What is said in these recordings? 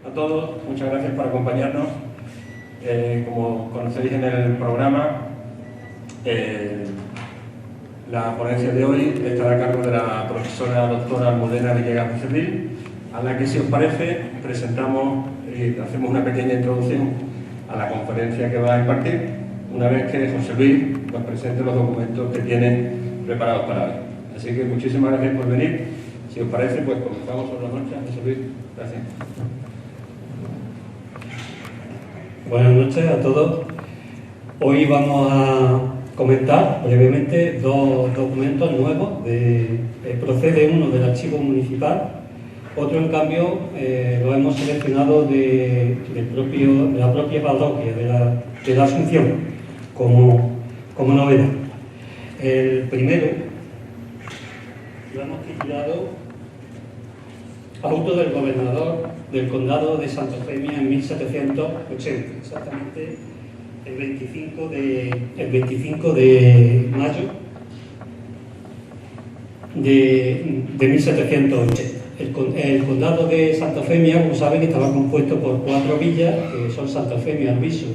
A todos, muchas gracias por acompañarnos. Como conocéis en el programa, la ponencia de hoy estará a cargo de la profesora doctora Almudena Villegas Becerril, a la que, si os parece, presentamos y hacemos una pequeña introducción a la conferencia que va a impartir, una vez que José Luis nos presente los documentos que tienen preparados para hoy. Así que muchísimas gracias por venir. Si os parece, pues comenzamos sobre la marcha. José Luis, gracias. Buenas noches a todos. Hoy vamos a comentar brevemente dos documentos nuevos. Procede uno del archivo municipal, otro en cambio lo hemos seleccionado de la propia parroquia de la Asunción como novedad. El primero lo hemos titulado Auto del gobernador del condado de Santa Eufemia en 1780, exactamente el 25 de mayo de 1780. El condado de Santa Eufemia, como saben, estaba compuesto por 4 villas, que son Santa Eufemia, Alviso,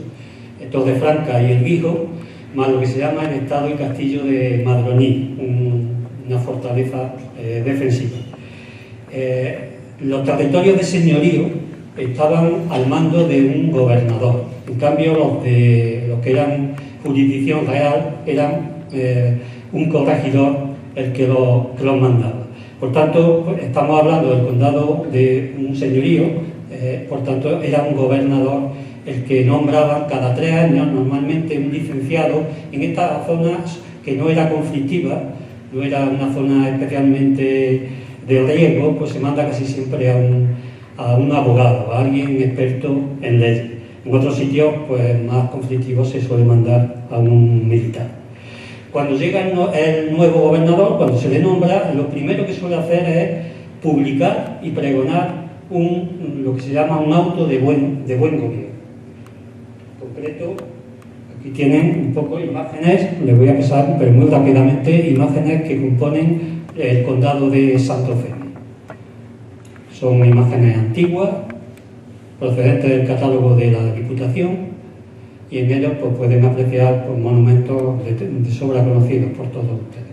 Torrefranca y El Guijo, más lo que se llama el estado y castillo de Madroní, una fortaleza defensiva. Los territorios de señorío estaban al mando de un gobernador. En cambio, los que eran jurisdicción real eran un corregidor el que los mandaba. Por tanto, estamos hablando del condado de un señorío, por tanto, era un gobernador el que nombraba cada 3 años normalmente un licenciado en estas zonas que no era conflictiva, no era una zona especialmente de riesgo, pues se manda casi siempre a un abogado, a alguien experto en leyes. En otros sitios, pues más conflictivos, se suele mandar a un militar. Cuando llega el nuevo gobernador, cuando se le nombra, lo primero que suele hacer es publicar y pregonar lo que se llama un auto de buen gobierno. En concreto, aquí tienen un poco imágenes, les voy a pasar, pero muy rápidamente, imágenes que componen el condado de Santa Eufemia. Son imágenes antiguas, procedentes del catálogo de la Diputación, y en ellos pues, pueden apreciar pues, monumentos de sobra conocidos por todos ustedes.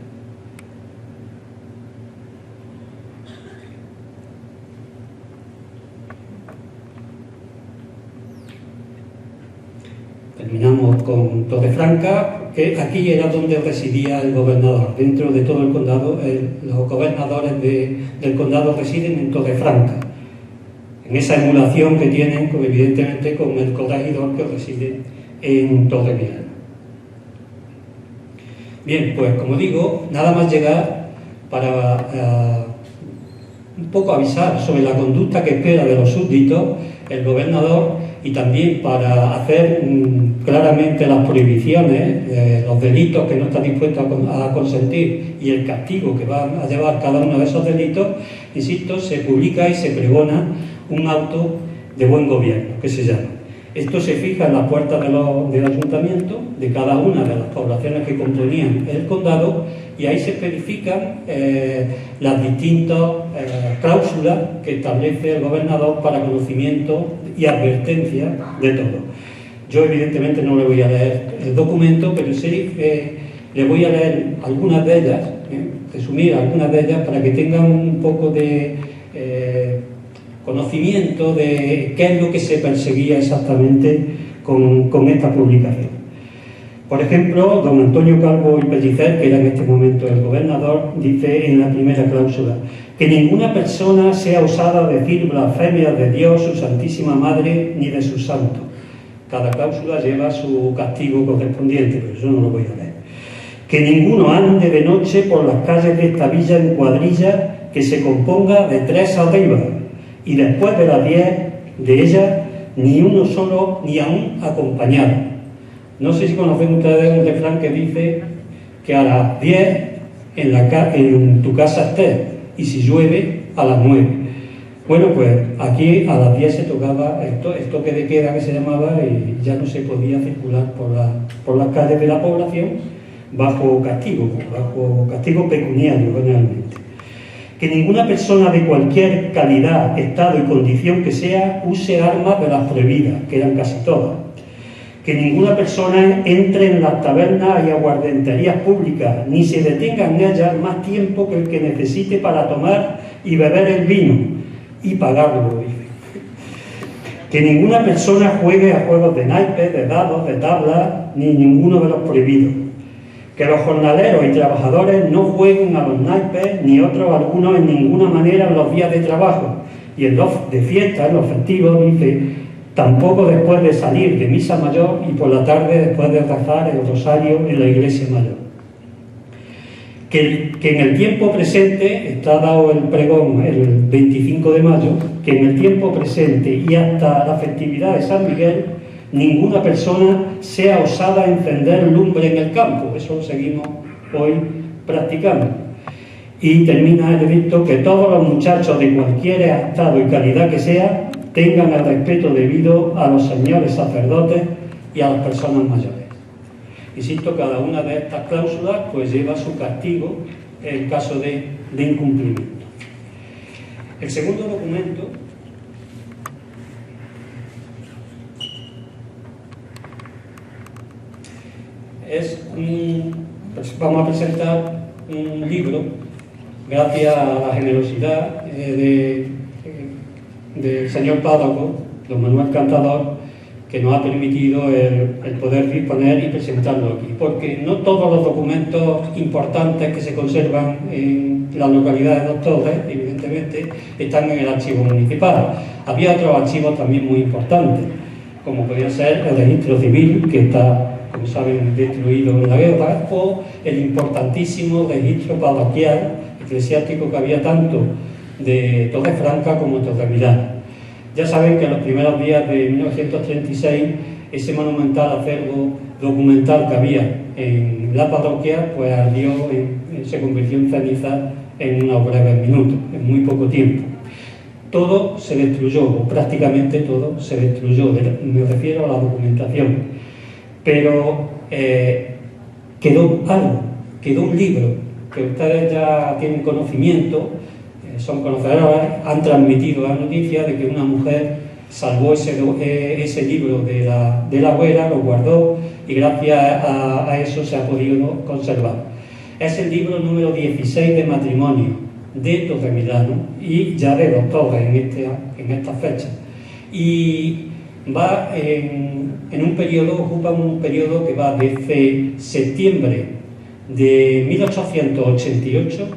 Terminamos con Torrefranca, que aquí era donde residía el gobernador. Dentro de todo el condado, los gobernadores del condado residen en Torrefranca, en esa emulación que tienen, pues, evidentemente, con el corregidor que reside en Torrevieja. Bien, pues como digo, nada más llegar para un poco avisar sobre la conducta que espera de los súbditos el gobernador, y también para hacer claramente las prohibiciones, los delitos que no está dispuesto a consentir y el castigo que va a llevar cada uno de esos delitos. Insisto, se publica y se pregona un auto de buen gobierno, que se llama. Esto se fija en las puertas del ayuntamiento de cada una de las poblaciones que componían el condado, y ahí se especifican las distintas cláusulas que establece el gobernador para conocimiento y advertencia de todo. Yo evidentemente no le voy a leer el documento, pero sí le voy a leer algunas de ellas, resumir algunas de ellas para que tengan un poco de conocimiento de qué es lo que se perseguía exactamente con esta publicación. Por ejemplo, don Antonio Calvo y Pellicer, que era en este momento el gobernador, dice en la primera cláusula que ninguna persona sea osada decir blasfemias de Dios, su Santísima Madre, ni de sus santos. Cada cláusula lleva su castigo correspondiente, pero eso no lo voy a leer. Que ninguno ande de noche por las calles de esta villa en cuadrilla que se componga de 3 arriba, y después de las 10 de ellas, ni uno solo, ni aún acompañado. No sé si conocen ustedes un refrán que dice que a las 10 en tu casa estés, y si llueve, a las 9. Bueno, pues aquí a las 10 se tocaba el toque de queda, que se llamaba, y ya no se podía circular por las calles de la población bajo castigo pecuniario generalmente. Que ninguna persona de cualquier calidad, estado y condición que sea use armas de las prohibidas, que eran casi todas. Que ninguna persona entre en las tabernas y aguardenterías públicas, ni se detenga en ellas más tiempo que el que necesite para tomar y beber el vino y pagarlo. Que ninguna persona juegue a juegos de naipes, de dados, de tablas, ni ninguno de los prohibidos. Que los jornaleros y trabajadores no jueguen a los naipes ni otros algunos en ninguna manera en los días de trabajo y en los de fiesta, en los festivos, dice, tampoco después de salir de misa mayor y por la tarde después de rezar el rosario en la iglesia mayor. Que en el tiempo presente, está dado el pregón el 25 de mayo, que en el tiempo presente y hasta la festividad de San Miguel, ninguna persona sea osada a encender lumbre en el campo. Eso lo seguimos hoy practicando. Y termina el edicto que todos los muchachos de cualquier estado y calidad que sea tengan el respeto debido a los señores sacerdotes y a las personas mayores. Insisto, cada una de estas cláusulas pues lleva su castigo en caso de incumplimiento. El segundo documento es pues vamos a presentar un libro, gracias a la generosidad del señor párroco, don Manuel Cantador, que nos ha permitido el poder disponer y presentarlo aquí, porque no todos los documentos importantes que se conservan en la localidad de Dos Torres, evidentemente, están en el archivo municipal. Había otros archivos también muy importantes, como podría ser el registro civil, que está, como saben, destruido en la guerra, o el importantísimo registro parroquial eclesiástico que había tanto de Torrefranca como de Torremilán. Ya saben que en los primeros días de 1936 ese monumental acervo documental que había en la parroquia pues ardió, se convirtió en ceniza en unos breves minutos, en muy poco tiempo. Todo se destruyó, o prácticamente todo se destruyó, me refiero a la documentación. Pero quedó algo, quedó un libro que ustedes ya tienen conocimiento, son conocedores, han transmitido la noticia de que una mujer salvó ese libro de la abuela, lo guardó y gracias a eso se ha podido conservar. Es el libro número 16 de matrimonio de Torremilano y ya de Dos Torres en esta fecha. Y va en un periodo, ocupa un periodo que va desde septiembre de 1888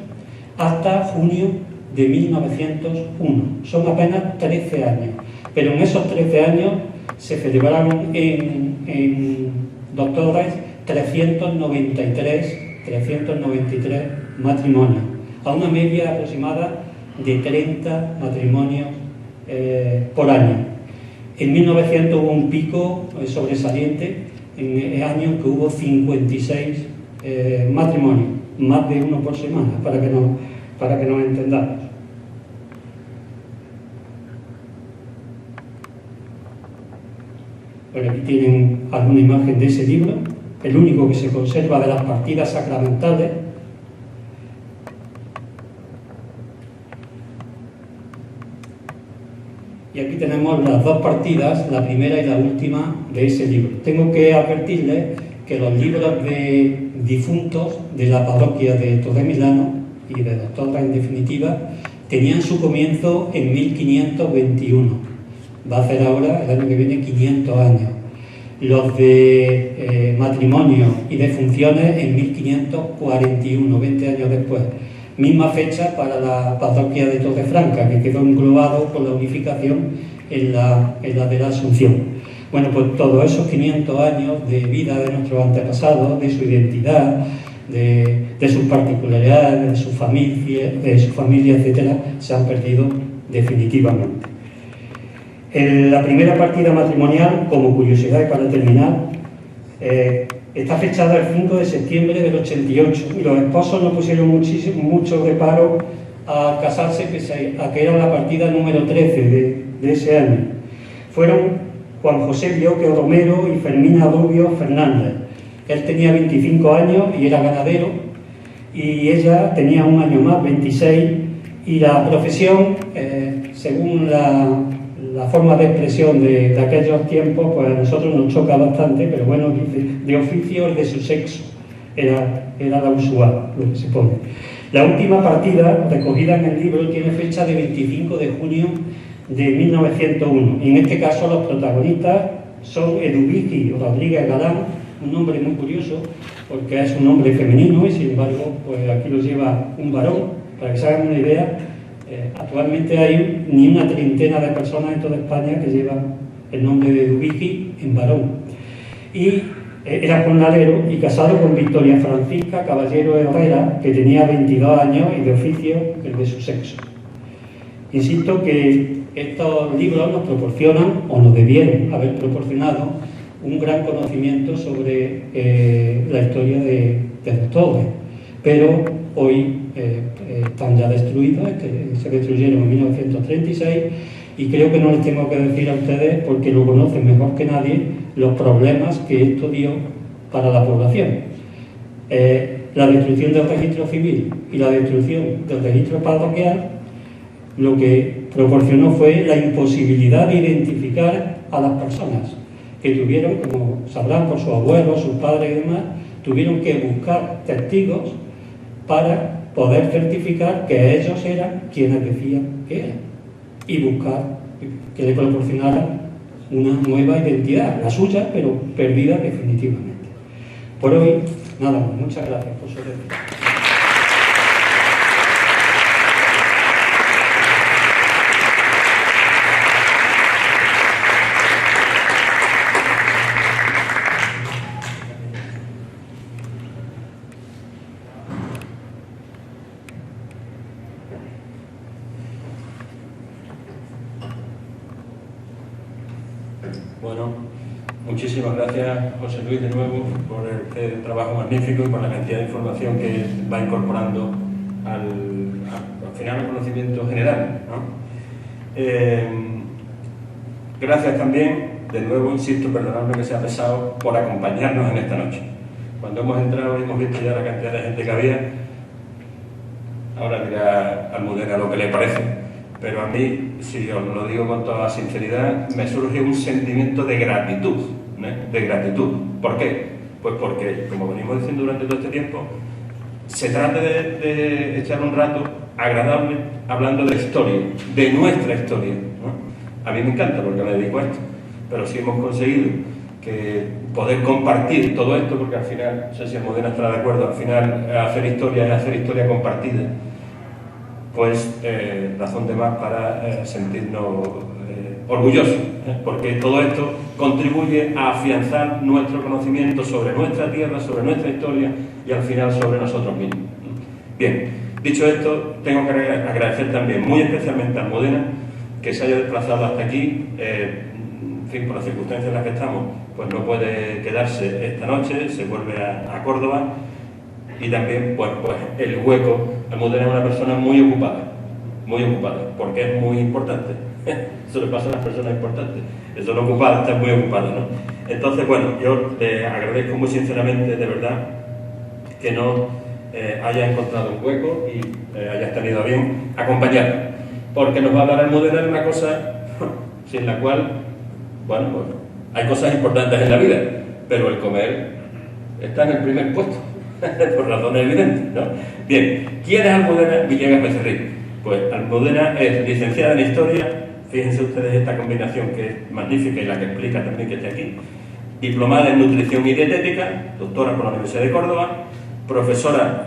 hasta junio de 1901. Son apenas 13 años, pero en esos 13 años se celebraron en Dos Torres 393 matrimonios, a una media aproximada de 30 matrimonios por año. En 1900 hubo un pico sobresaliente, en el año en que hubo 56 matrimonios, más de uno por semana, para que nos entendamos. Bueno, aquí tienen alguna imagen de ese libro, el único que se conserva de las partidas sacramentales. Y aquí tenemos las dos partidas, la primera y la última de ese libro. Tengo que advertirles que los libros de difuntos de la parroquia de Torremilano y de Dos Torres en definitiva, tenían su comienzo en 1521. Va a hacer ahora, el año que viene, 500 años. Los de matrimonio y de funciones en 1541, 20 años después. Misma fecha para la parroquia de Torrefranca, que quedó englobado con la unificación en la de la Asunción. Bueno, pues todos esos 500 años de vida de nuestros antepasados, de su identidad, de sus particularidades, de su familia, etcétera, se han perdido definitivamente. La primera partida matrimonial, como curiosidad y para terminar, está fechada el 5 de septiembre del 88 y los esposos no pusieron mucho reparo a casarse, pese a que era la partida número 13 de ese año. Fueron Juan José Bioque Romero y Fermina Rubio Fernández. Él tenía 25 años y era ganadero, y ella tenía un año más, 26, Y la profesión, según la forma de expresión de aquellos tiempos, pues a nosotros nos choca bastante, pero bueno, dice, de oficio el de su sexo, era la usual, lo que se pone. La última partida, recogida en el libro, tiene fecha de 25 de junio de 1901, y en este caso los protagonistas son Eduviges Rodríguez Galán, un nombre muy curioso, porque es un nombre femenino y sin embargo, pues aquí lo lleva un varón. Para que se hagan una idea, actualmente hay ni una treintena de personas en toda España que llevan el nombre de Eduviges en varón. Y era jornalero y casado con Victoria Francisca Caballero Herrera, que tenía 22 años y de oficio el de su sexo. Insisto que estos libros nos proporcionan, o nos debieron haber proporcionado, un gran conocimiento sobre la historia de los Torres, pero hoy están ya destruidos, se destruyeron en 1936, y creo que no les tengo que decir a ustedes, porque lo conocen mejor que nadie, los problemas que esto dio para la población. La destrucción del registro civil y la destrucción del registro parroquial lo que proporcionó fue la imposibilidad de identificar a las personas que tuvieron, como sabrán por sus abuelos, sus padres y demás, tuvieron que buscar testigos para poder certificar que ellos eran quienes decían que eran y buscar que le proporcionaran una nueva identidad, la suya, pero perdida definitivamente. Por hoy, nada más. Muchas gracias por su atención. Bueno, muchísimas gracias, José Luis, de nuevo, por este trabajo magnífico y por la cantidad de información que va incorporando al final al conocimiento general, ¿no? Gracias también, de nuevo, insisto, perdonadme que sea pesado, por acompañarnos en esta noche. Cuando hemos entrado y hemos visto ya la cantidad de gente que había, ahora dirá Almudena lo que le parece. Pero a mí, si os lo digo con toda sinceridad, me surge un sentimiento de gratitud, ¿eh? De gratitud. ¿Por qué? Pues porque, como venimos diciendo durante todo este tiempo, se trata de echar un rato agradable hablando de historia, de nuestra historia, ¿no? A mí me encanta porque me dedico a esto, pero si hemos conseguido que poder compartir todo esto, porque al final, no sé si Almudena estará de acuerdo, al final hacer historia es hacer historia compartida, pues razón de más para sentirnos orgullosos, porque todo esto contribuye a afianzar nuestro conocimiento sobre nuestra tierra, sobre nuestra historia y al final sobre nosotros mismos. Bien, dicho esto, tengo que agradecer también muy especialmente a Almudena que se haya desplazado hasta aquí, en fin, por las circunstancias en las que estamos, pues no puede quedarse esta noche, se vuelve a Córdoba. Y también, pues el hueco. Almudena es una persona muy ocupada, porque es muy importante. Eso le pasa a las personas importantes. Eso no ocupada, está muy ocupada, ¿no? Entonces, bueno, yo le agradezco muy sinceramente, de verdad, que no haya encontrado un hueco y hayas tenido a bien acompañarnos. Porque nos va a hablar Almudena de una cosa sin la cual, bueno, pues hay cosas importantes en la vida, pero el comer está en el primer puesto. Por razones evidentes, ¿no? Bien, ¿quién es Almudena Villegas Becerril? Pues Almudena es licenciada en Historia, fíjense ustedes esta combinación que es magnífica y la que explica también que esté aquí, diplomada en Nutrición y Dietética, doctora por la Universidad de Córdoba, profesora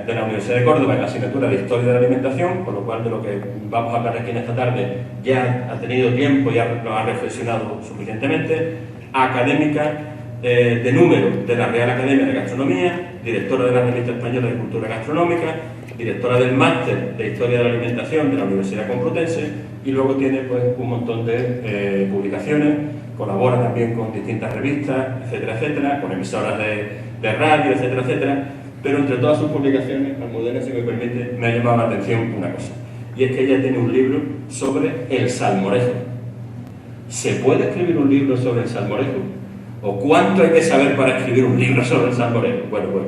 de la Universidad de Córdoba en la asignatura de Historia de la Alimentación, con lo cual de lo que vamos a hablar aquí en esta tarde ya ha tenido tiempo, ya lo ha reflexionado suficientemente, académica de número de la Real Academia de Gastronomía, directora de la Revista Española de Cultura Gastronómica, directora del Máster de Historia de la Alimentación de la Universidad Complutense y luego tiene pues un montón de publicaciones, colabora también con distintas revistas, etcétera, etcétera, con emisoras de radio, etcétera, etcétera, pero entre todas sus publicaciones, Almudena, si me permite, me ha llamado la atención una cosa, y es que ella tiene un libro sobre el salmorejo. ¿Se puede escribir un libro sobre el salmorejo? ¿O cuánto hay que saber para escribir un libro sobre el salmorejo? Bueno, pues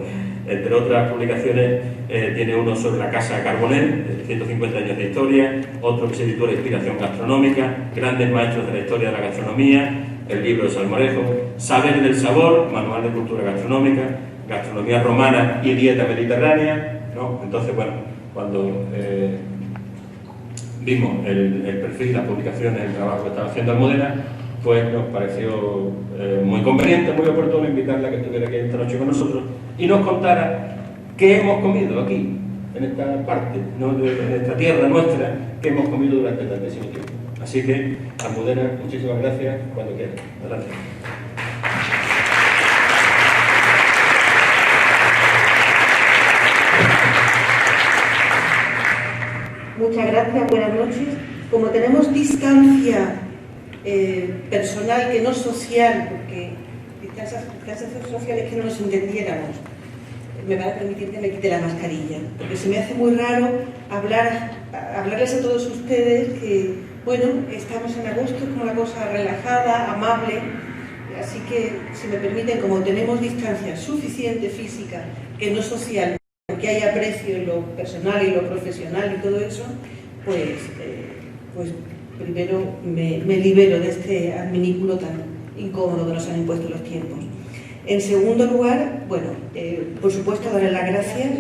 entre otras publicaciones tiene uno sobre la Casa de Carbonell, 150 años de historia, otro que se titula Inspiración gastronómica, Grandes maestros de la historia de la gastronomía, el libro de salmorejo, Saber del sabor, Manual de cultura gastronómica, Gastronomía romana y dieta mediterránea, ¿no? Entonces, bueno, cuando vimos el perfil, las publicaciones, el trabajo que estaba haciendo Almudena, pues nos pareció muy conveniente, muy oportuno invitarla a que estuviera aquí esta noche con nosotros y nos contara qué hemos comido aquí, en esta parte, ¿no? En esta tierra nuestra, que hemos comido durante tantísimo tiempo. Así que, Almudena, muchísimas gracias, cuando quieras. Adelante. Muchas gracias, buenas noches. Como tenemos distancia personal que no social, porque distancias sociales que no nos entendiéramos, me van a permitir que me quite la mascarilla, porque se me hace muy raro hablarles a todos ustedes que, bueno, estamos en agosto, es como una cosa relajada, amable, así que, si me permiten, como tenemos distancia suficiente física, que no social, que haya aprecio en lo personal y lo profesional y todo eso, pues primero me libero de este adminículo tan incómodo que nos han impuesto los tiempos. En segundo lugar, bueno, por supuesto darle las gracias,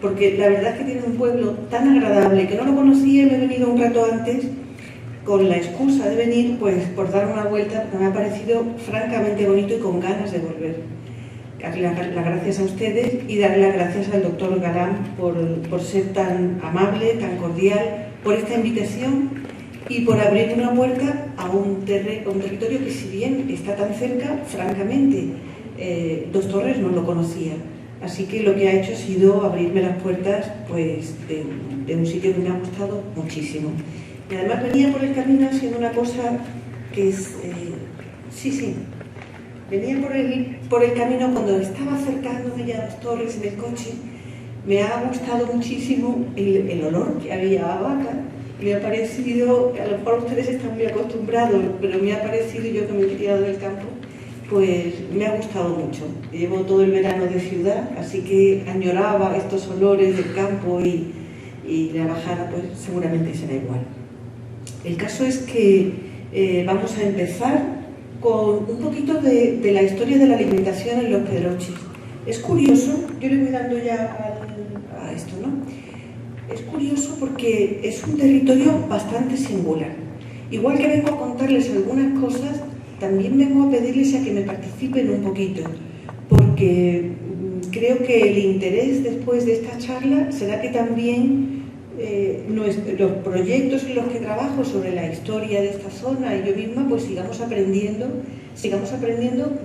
porque la verdad es que tiene un pueblo tan agradable que no lo conocía y me he venido un rato antes con la excusa de venir, pues por dar una vuelta, porque me ha parecido francamente bonito y con ganas de volver. Darle las gracias a ustedes y darle las gracias al doctor Galán por ser tan amable, tan cordial, por esta invitación y por abrir una puerta a un territorio que, si bien está tan cerca, francamente, Dos Torres no lo conocía. Así que lo que ha hecho ha sido abrirme las puertas, pues, de un sitio que me ha gustado muchísimo. Y además venía por el camino haciendo una cosa que es... Venía por el camino cuando estaba acercándome ya a Dos Torres en el coche. Me ha gustado muchísimo el olor que había a vaca. Me ha parecido, a lo mejor ustedes están muy acostumbrados, pero me ha parecido, yo que me he criado del campo, pues me ha gustado mucho. Llevo todo el verano de ciudad, así que añoraba estos olores del campo y la bajada pues seguramente será igual. El caso es que vamos a empezar con un poquito de la historia de la alimentación en Los Pedroches. Es curioso, yo le voy dando ya a esto, ¿no? Es curioso porque es un territorio bastante singular. Igual que vengo a contarles algunas cosas, también vengo a pedirles a que me participen un poquito, porque creo que el interés después de esta charla será que también los proyectos en los que trabajo sobre la historia de esta zona y yo misma, pues sigamos aprendiendo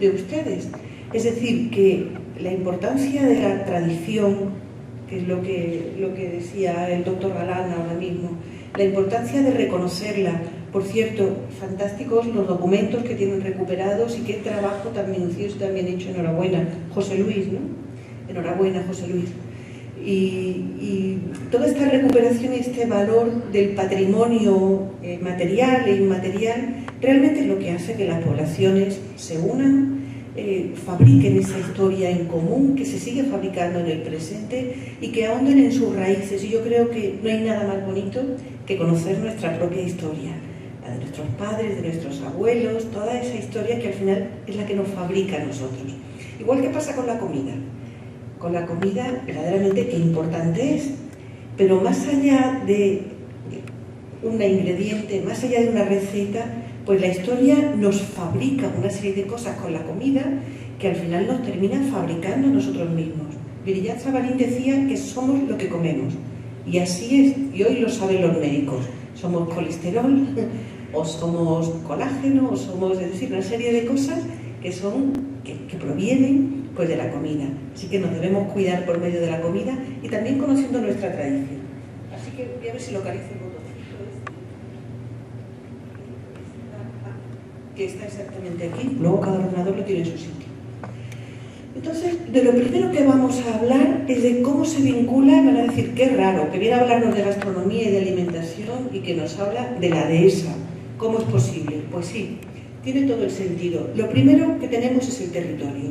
de ustedes. Es decir, que la importancia de la tradición, que es lo que decía el doctor Galán ahora mismo, la importancia de reconocerla. Por cierto, fantásticos los documentos que tienen recuperados y qué trabajo tan minucioso también hecho. Enhorabuena, José Luis, ¿no? Enhorabuena, José Luis. Y toda esta recuperación y este valor del patrimonio material e inmaterial realmente es lo que hace que las poblaciones se unan, fabriquen esa historia en común que se sigue fabricando en el presente y que ahonden en sus raíces. Y yo creo que no hay nada más bonito que conocer nuestra propia historia, la de nuestros padres, de nuestros abuelos, toda esa historia que al final es la que nos fabrica a nosotros. Igual que pasa con la comida. Con la comida, verdaderamente qué importante es, pero más allá de un ingrediente, más allá de una receta, pues la historia nos fabrica una serie de cosas con la comida que al final nos terminan fabricando nosotros mismos. Virillat Sabalín decía que somos lo que comemos, y así es, y hoy lo saben los médicos. Somos colesterol, o somos colágeno, o somos, es decir, una serie de cosas que provienen pues de la comida. Así que nos debemos cuidar por medio de la comida y también conociendo nuestra tradición. Así que voy a ver si localizo el botoncito que está exactamente aquí. Luego cada ordenador lo tiene en su sitio. Entonces, de lo primero que vamos a hablar es de cómo se vincula, y van a decir qué raro, que viene a hablarnos de gastronomía y de alimentación y que nos habla de la dehesa. ¿Cómo es posible? Pues sí, tiene todo el sentido. Lo primero que tenemos es el territorio.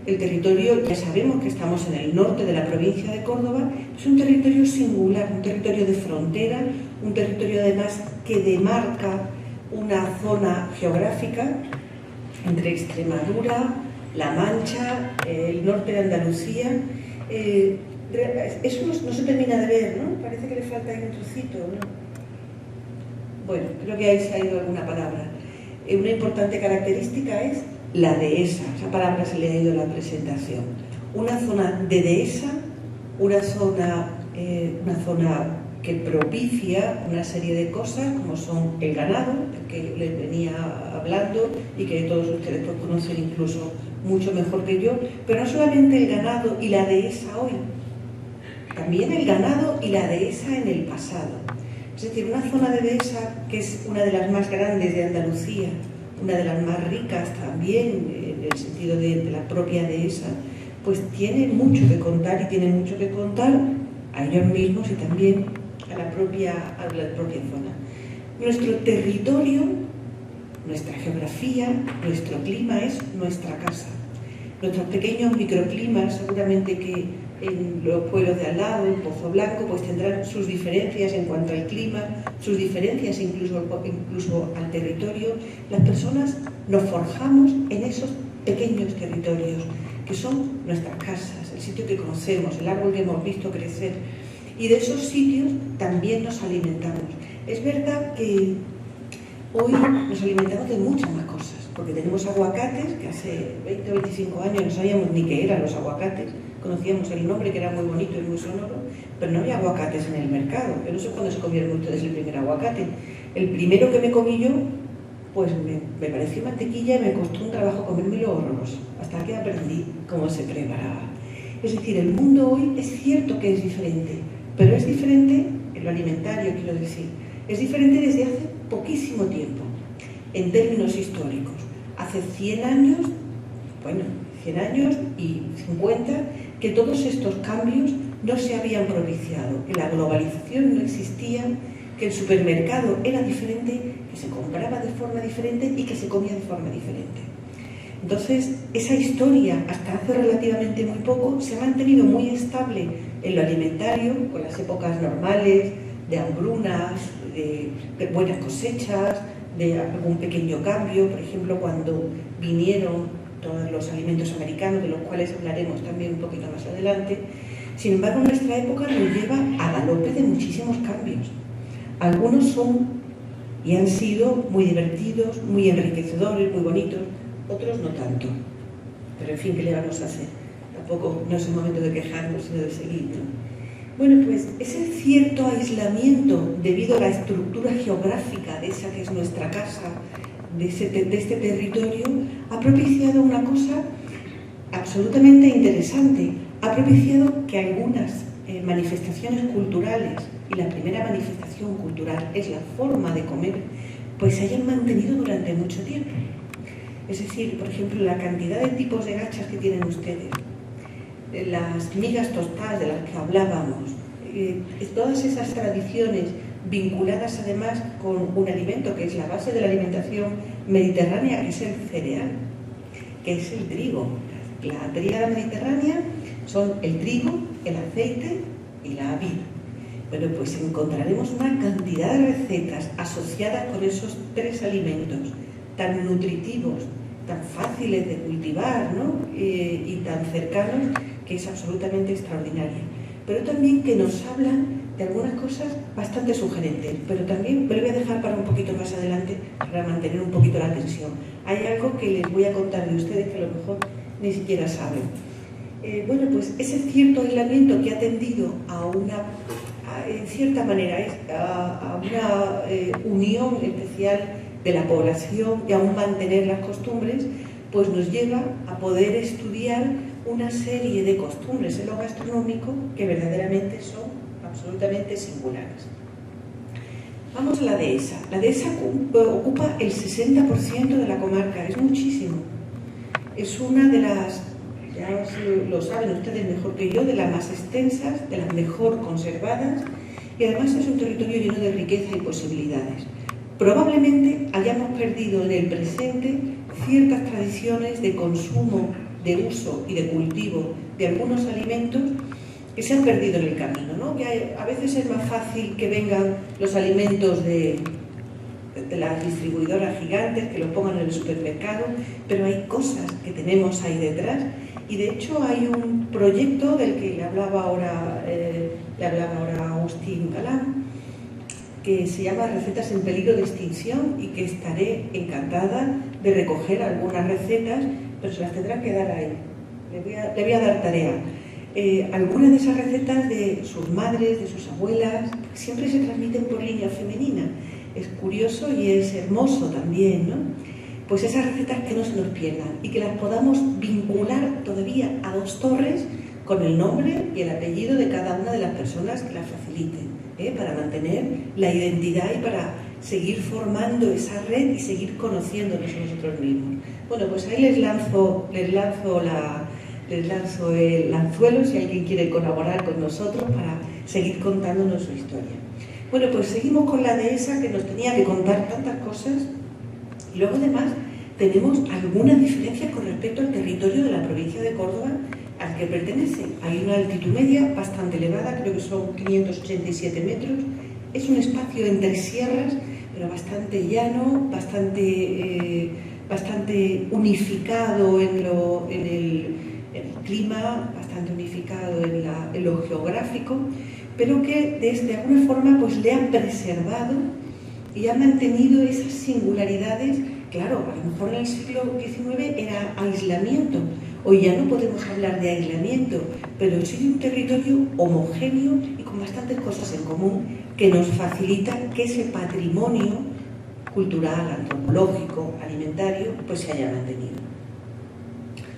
El territorio, ya sabemos que estamos en el norte de la provincia de Córdoba, es un territorio singular, un territorio de frontera, un territorio además que demarca una zona geográfica entre Extremadura, La Mancha, el norte de Andalucía. Eso no se termina de ver, ¿no? Parece que le falta ahí un trocito, ¿no? Bueno, creo que ahí se ha ido alguna palabra. Una importante característica es la dehesa, esa palabra se le ha ido a la presentación. Una zona de dehesa, una zona que propicia una serie de cosas como son el ganado, del que les venía hablando y que todos ustedes pues conocen incluso mucho mejor que yo, pero no solamente el ganado y la dehesa hoy, también el ganado y la dehesa en el pasado. Es decir, una zona de dehesa que es una de las más grandes de Andalucía, una de las más ricas también, en el sentido de la propia dehesa, pues tiene mucho que contar y tiene mucho que contar a ellos mismos y también a la propia zona. Nuestro territorio, nuestra geografía, nuestro clima es nuestra casa. Nuestros pequeños microclimas, seguramente que en los pueblos de al lado, en Pozo Blanco, pues tendrán sus diferencias en cuanto al clima, sus diferencias incluso al territorio. Las personas nos forjamos en esos pequeños territorios, que son nuestras casas, el sitio que conocemos, el árbol que hemos visto crecer. Y de esos sitios también nos alimentamos. Es verdad que hoy nos alimentamos de muchas más cosas, porque tenemos aguacates, que hace 20 o 25 años no sabíamos ni qué eran los aguacates, conocíamos el nombre, que era muy bonito y muy sonoro, pero no había aguacates en el mercado. Yo no sé cuándo se comieron ustedes el primer aguacate. El primero que me comí yo, pues me pareció mantequilla y me costó un trabajo comérmelo horroroso, hasta que aprendí cómo se preparaba. Es decir, el mundo hoy es cierto que es diferente, pero es diferente en lo alimentario, quiero decir. Es diferente desde hace poquísimo tiempo, en términos históricos. Hace 100 años, bueno, 100 años y 50, que todos estos cambios no se habían propiciado, que la globalización no existía, que el supermercado era diferente, que se compraba de forma diferente y que se comía de forma diferente. Entonces, esa historia, hasta hace relativamente muy poco, se ha mantenido muy estable en lo alimentario, con las épocas normales, de hambrunas, de buenas cosechas, de algún pequeño cambio. Por ejemplo, cuando vinieron todos los alimentos americanos, de los cuales hablaremos también un poquito más adelante. Sin embargo, nuestra época nos lleva a galope de muchísimos cambios. Algunos son y han sido muy divertidos, muy enriquecedores, muy bonitos, otros no tanto. Pero en fin, ¿qué le vamos a hacer? Tampoco no es el momento de quejarnos, sino de seguir, ¿no? Bueno, pues ese cierto aislamiento debido a la estructura geográfica de esa que es nuestra casa, de este territorio, ha propiciado una cosa absolutamente interesante. Ha propiciado que algunas manifestaciones culturales, y la primera manifestación cultural es la forma de comer, pues se hayan mantenido durante mucho tiempo. Es decir, por ejemplo, la cantidad de tipos de gachas que tienen ustedes, las migas tostadas de las que hablábamos, todas esas tradiciones vinculadas además con un alimento que es la base de la alimentación mediterránea, que es el cereal, que es el trigo. La tríada mediterránea son el trigo, el aceite y la vid. Bueno, pues encontraremos una cantidad de recetas asociadas con esos tres alimentos tan nutritivos, tan fáciles de cultivar, ¿no? Y tan cercanos, que es absolutamente extraordinaria. Pero también que nos hablan de algunas cosas bastante sugerentes, pero también me lo voy a dejar para un poquito más adelante, para mantener un poquito la tensión. Hay algo que les voy a contar de ustedes que a lo mejor ni siquiera saben. Bueno, pues ese cierto aislamiento que ha tendido en cierta manera, a una unión especial de la población y aún mantener las costumbres, pues nos lleva a poder estudiar una serie de costumbres en lo gastronómico que verdaderamente son absolutamente singulares. Vamos a la dehesa. La dehesa ocupa el 60% de la comarca, es muchísimo. Es una de las, ya lo saben ustedes mejor que yo, de las más extensas, de las mejor conservadas, y además es un territorio lleno de riqueza y posibilidades. probablemente hayamos perdido en el presente ciertas tradiciones de consumo, de uso y de cultivo de algunos alimentos que se han perdido en el camino, ¿no? Que a veces es más fácil que vengan los alimentos de las distribuidoras gigantes, que los pongan en el supermercado, pero hay cosas que tenemos ahí detrás. Y de hecho hay un proyecto del que le hablaba ahora Agustín Galán, que se llama Recetas en peligro de extinción, y que estaré encantada de recoger algunas recetas, pero se las tendrán que dar ahí. Le voy a dar tarea. Algunas de esas recetas de sus madres, de sus abuelas, siempre se transmiten por línea femenina. Es curioso y es hermoso también, ¿no? Pues esas recetas que no se nos pierdan y que las podamos vincular todavía a Dos Torres con el nombre y el apellido de cada una de las personas que las faciliten, para mantener la identidad y para seguir formando esa red y seguir conociéndonos a nosotros mismos. Bueno, pues ahí les lanzo el anzuelo si alguien quiere colaborar con nosotros para seguir contándonos su historia. Bueno, pues seguimos con la dehesa, que nos tenía que contar tantas cosas, y luego además tenemos algunas diferencias con respecto al territorio de la provincia de Córdoba al que pertenece. Hay una altitud media bastante elevada, creo que son 587 metros, es un espacio entre sierras, pero bastante llano, bastante unificado en el clima, bastante unificado en lo geográfico, pero que de alguna forma pues le han preservado y han mantenido esas singularidades. Claro, a lo mejor en el siglo XIX era aislamiento, hoy ya no podemos hablar de aislamiento, pero sí de un territorio homogéneo y con bastantes cosas en común que nos facilitan que ese patrimonio cultural, antropológico, alimentario, pues se haya mantenido.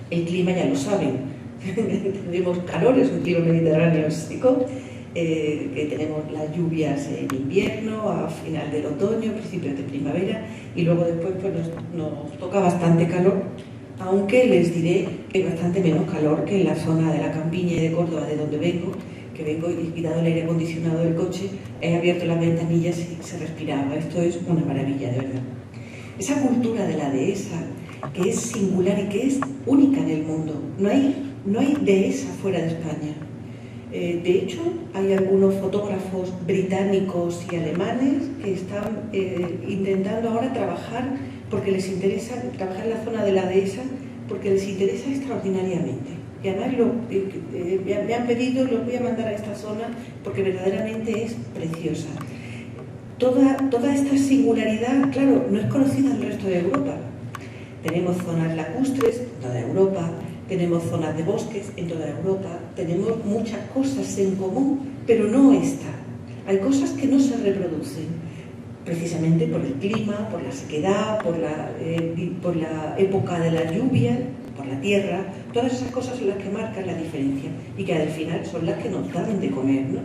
El clima ya lo saben, tenemos calor, es un clima mediterráneo seco, que tenemos las lluvias en invierno, a final del otoño, principios de primavera, y luego después pues nos toca bastante calor, aunque les diré que bastante menos calor que en la zona de la Campiña y de Córdoba, de donde vengo, que vengo y he quitado el aire acondicionado del coche, he abierto las ventanillas y se respiraba. Esto es una maravilla, de verdad. Esa cultura de la dehesa, que es singular y que es única en el mundo. No hay dehesa fuera de España. De hecho, hay algunos fotógrafos británicos y alemanes que están intentando ahora trabajar porque les interesa trabajar en la zona de la dehesa, porque les interesa extraordinariamente. Y además me han pedido, los voy a mandar a esta zona porque verdaderamente es preciosa. Toda esta singularidad, claro, no es conocida en el resto de Europa. Tenemos zonas lacustres en toda Europa, tenemos zonas de bosques en toda Europa, tenemos muchas cosas en común, pero no esta. Hay cosas que no se reproducen, precisamente por el clima, por la sequedad, por la época de la lluvia, por la tierra. Todas esas cosas son las que marcan la diferencia y que al final son las que nos dan de comer, ¿no?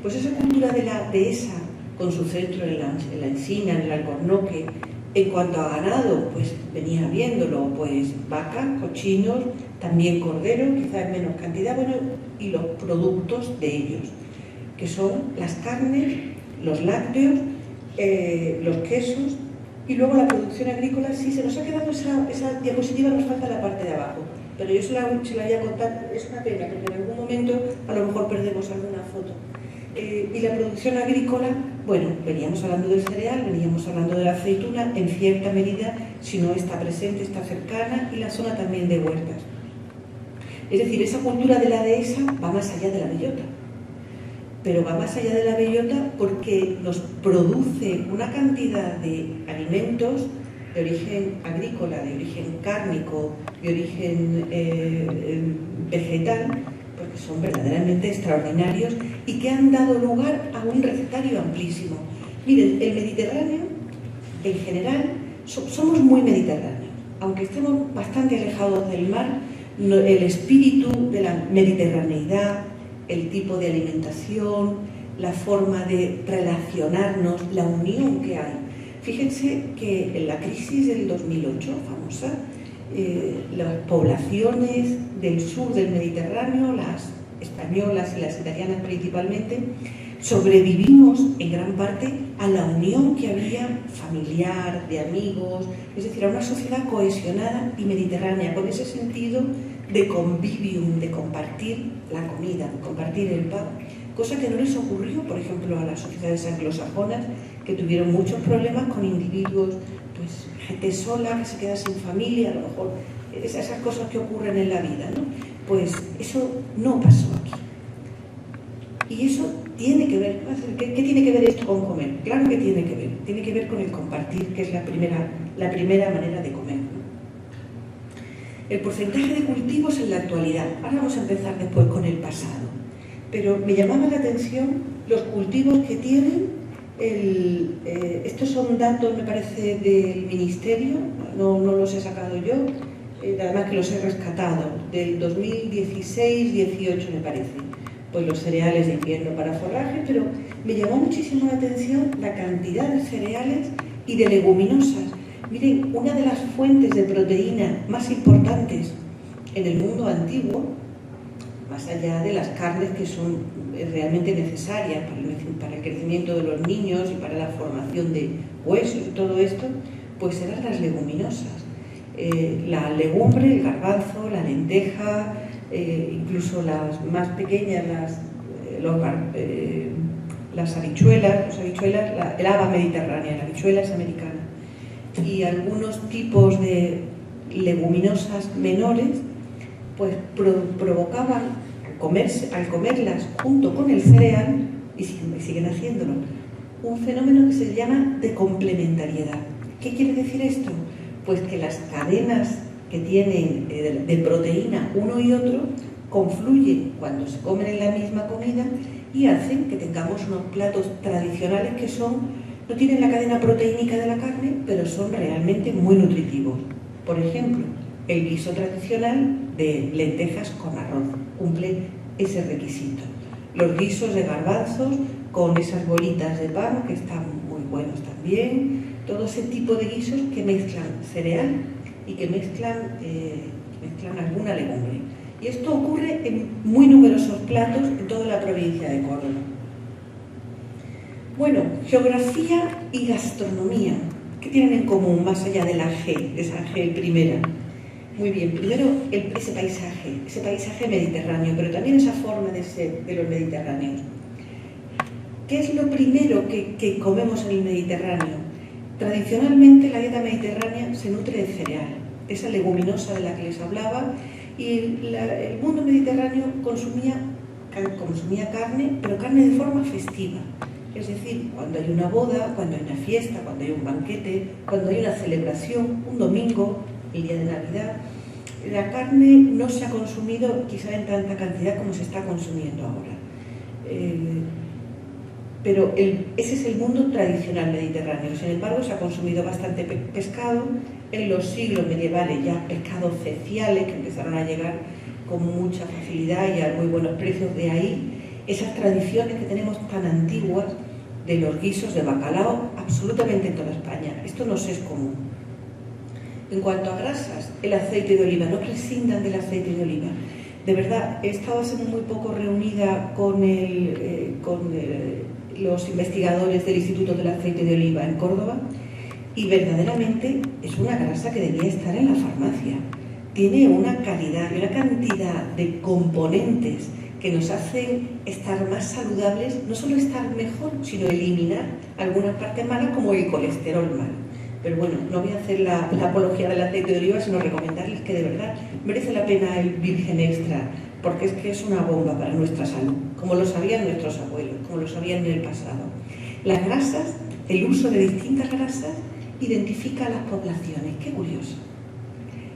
Pues esa cultura de la dehesa, con su centro en la encina, en el alcornoque. En cuanto a ganado, pues venía viéndolo, pues vacas, cochinos, también corderos, quizás en menos cantidad, bueno, y los productos de ellos, que son las carnes, los lácteos, los quesos, y luego la producción agrícola. Sí, se nos ha quedado esa diapositiva, nos falta la parte de abajo, pero yo se la voy a contar. Es una pena, porque en algún momento a lo mejor perdemos alguna foto. Y la producción agrícola, bueno, veníamos hablando del cereal, veníamos hablando de la aceituna, en cierta medida, si no está presente, está cercana, y la zona también de huertas. Es decir, esa cultura de la dehesa va más allá de la bellota, pero va más allá de la bellota porque nos produce una cantidad de alimentos de origen agrícola, de origen cárnico, de origen vegetal, porque son verdaderamente extraordinarios y que han dado lugar a un recetario amplísimo. Miren, el Mediterráneo, en general, somos muy mediterráneos. Aunque estemos bastante alejados del mar, el espíritu de la mediterraneidad, el tipo de alimentación, la forma de relacionarnos, la unión que hay. Fíjense que en la crisis del 2008, famosa, las poblaciones del sur del Mediterráneo, las españolas y las italianas principalmente, sobrevivimos en gran parte a la unión que había familiar, de amigos, es decir, a una sociedad cohesionada y mediterránea, con ese sentido de convivium, de compartir la comida, de compartir el pan, cosa que no les ocurrió, por ejemplo, a las sociedades anglosajonas, que tuvieron muchos problemas con individuos, pues gente sola, que se queda sin familia, a lo mejor esas cosas que ocurren en la vida, ¿no? Pues eso no pasó aquí. Y eso tiene que ver, ¿qué tiene que ver esto con comer? Claro que tiene que ver con el compartir, que es la primera manera de comer, ¿no? El porcentaje de cultivos en la actualidad, ahora vamos a empezar después con el pasado, pero me llamaba la atención los cultivos que tienen, estos son datos, me parece, del Ministerio, no los he sacado yo, además que los he rescatado, del 2016-18 me parece, pues los cereales de invierno para forraje, pero me llamó muchísimo la atención la cantidad de cereales y de leguminosas. Miren, una de las fuentes de proteína más importantes en el mundo antiguo, más allá de las carnes que son realmente necesarias para el crecimiento de los niños y para la formación de huesos y todo esto, pues eran las leguminosas. La legumbre, el garbanzo, la lenteja, incluso las más pequeñas, las habichuelas, el haba mediterránea, la habichuela es americana, y algunos tipos de leguminosas menores, pues provocaban, al comerlas junto con el cereal, y siguen haciéndolo, un fenómeno que se llama de complementariedad. ¿Qué quiere decir esto? Pues que las cadenas que tienen de proteína uno y otro confluyen cuando se comen en la misma comida y hacen que tengamos unos platos tradicionales que no tienen la cadena proteínica de la carne, pero son realmente muy nutritivos. Por ejemplo, el guiso tradicional de lentejas con arroz cumple ese requisito. Los guisos de garbanzos con esas bolitas de pan que están muy buenos también. Todo ese tipo de guisos que mezclan cereal y que mezclan alguna legumbre. Y esto ocurre en muy numerosos platos en toda la provincia de Córdoba. Bueno, geografía y gastronomía. ¿Qué tienen en común más allá de la G, de esa G primera? Muy bien, primero ese paisaje mediterráneo, pero también esa forma de ser de los mediterráneos. ¿Qué es lo primero que comemos en el Mediterráneo? Tradicionalmente la dieta mediterránea se nutre de cereal, esa leguminosa de la que les hablaba, y el mundo mediterráneo consumía carne, pero carne de forma festiva. Es decir, cuando hay una boda, cuando hay una fiesta, cuando hay un banquete, cuando hay una celebración, un domingo, el día de Navidad, la carne no se ha consumido quizá en tanta cantidad como se está consumiendo ahora. Pero ese es el mundo tradicional mediterráneo. Sin embargo, se ha consumido bastante pescado. En los siglos medievales ya pescados ceciales que empezaron a llegar con mucha facilidad y a muy buenos precios. De ahí esas tradiciones que tenemos tan antiguas de los guisos de bacalao absolutamente en toda España. Esto nos es común. En cuanto a grasas, el aceite de oliva, no prescindan del aceite de oliva. De verdad, he estado hace muy poco reunida con los investigadores del Instituto del Aceite de Oliva en Córdoba y verdaderamente es una grasa que debía estar en la farmacia. Tiene una calidad y una cantidad de componentes que nos hacen estar más saludables, no solo estar mejor, sino eliminar algunas partes malas como el colesterol malo. Pero bueno, no voy a hacer la apología del aceite de oliva, sino recomendarles que de verdad merece la pena el virgen extra, porque es que es una bomba para nuestra salud, como lo sabían nuestros abuelos, como lo sabían en el pasado. Las grasas, el uso de distintas grasas, identifica a las poblaciones. Qué curioso.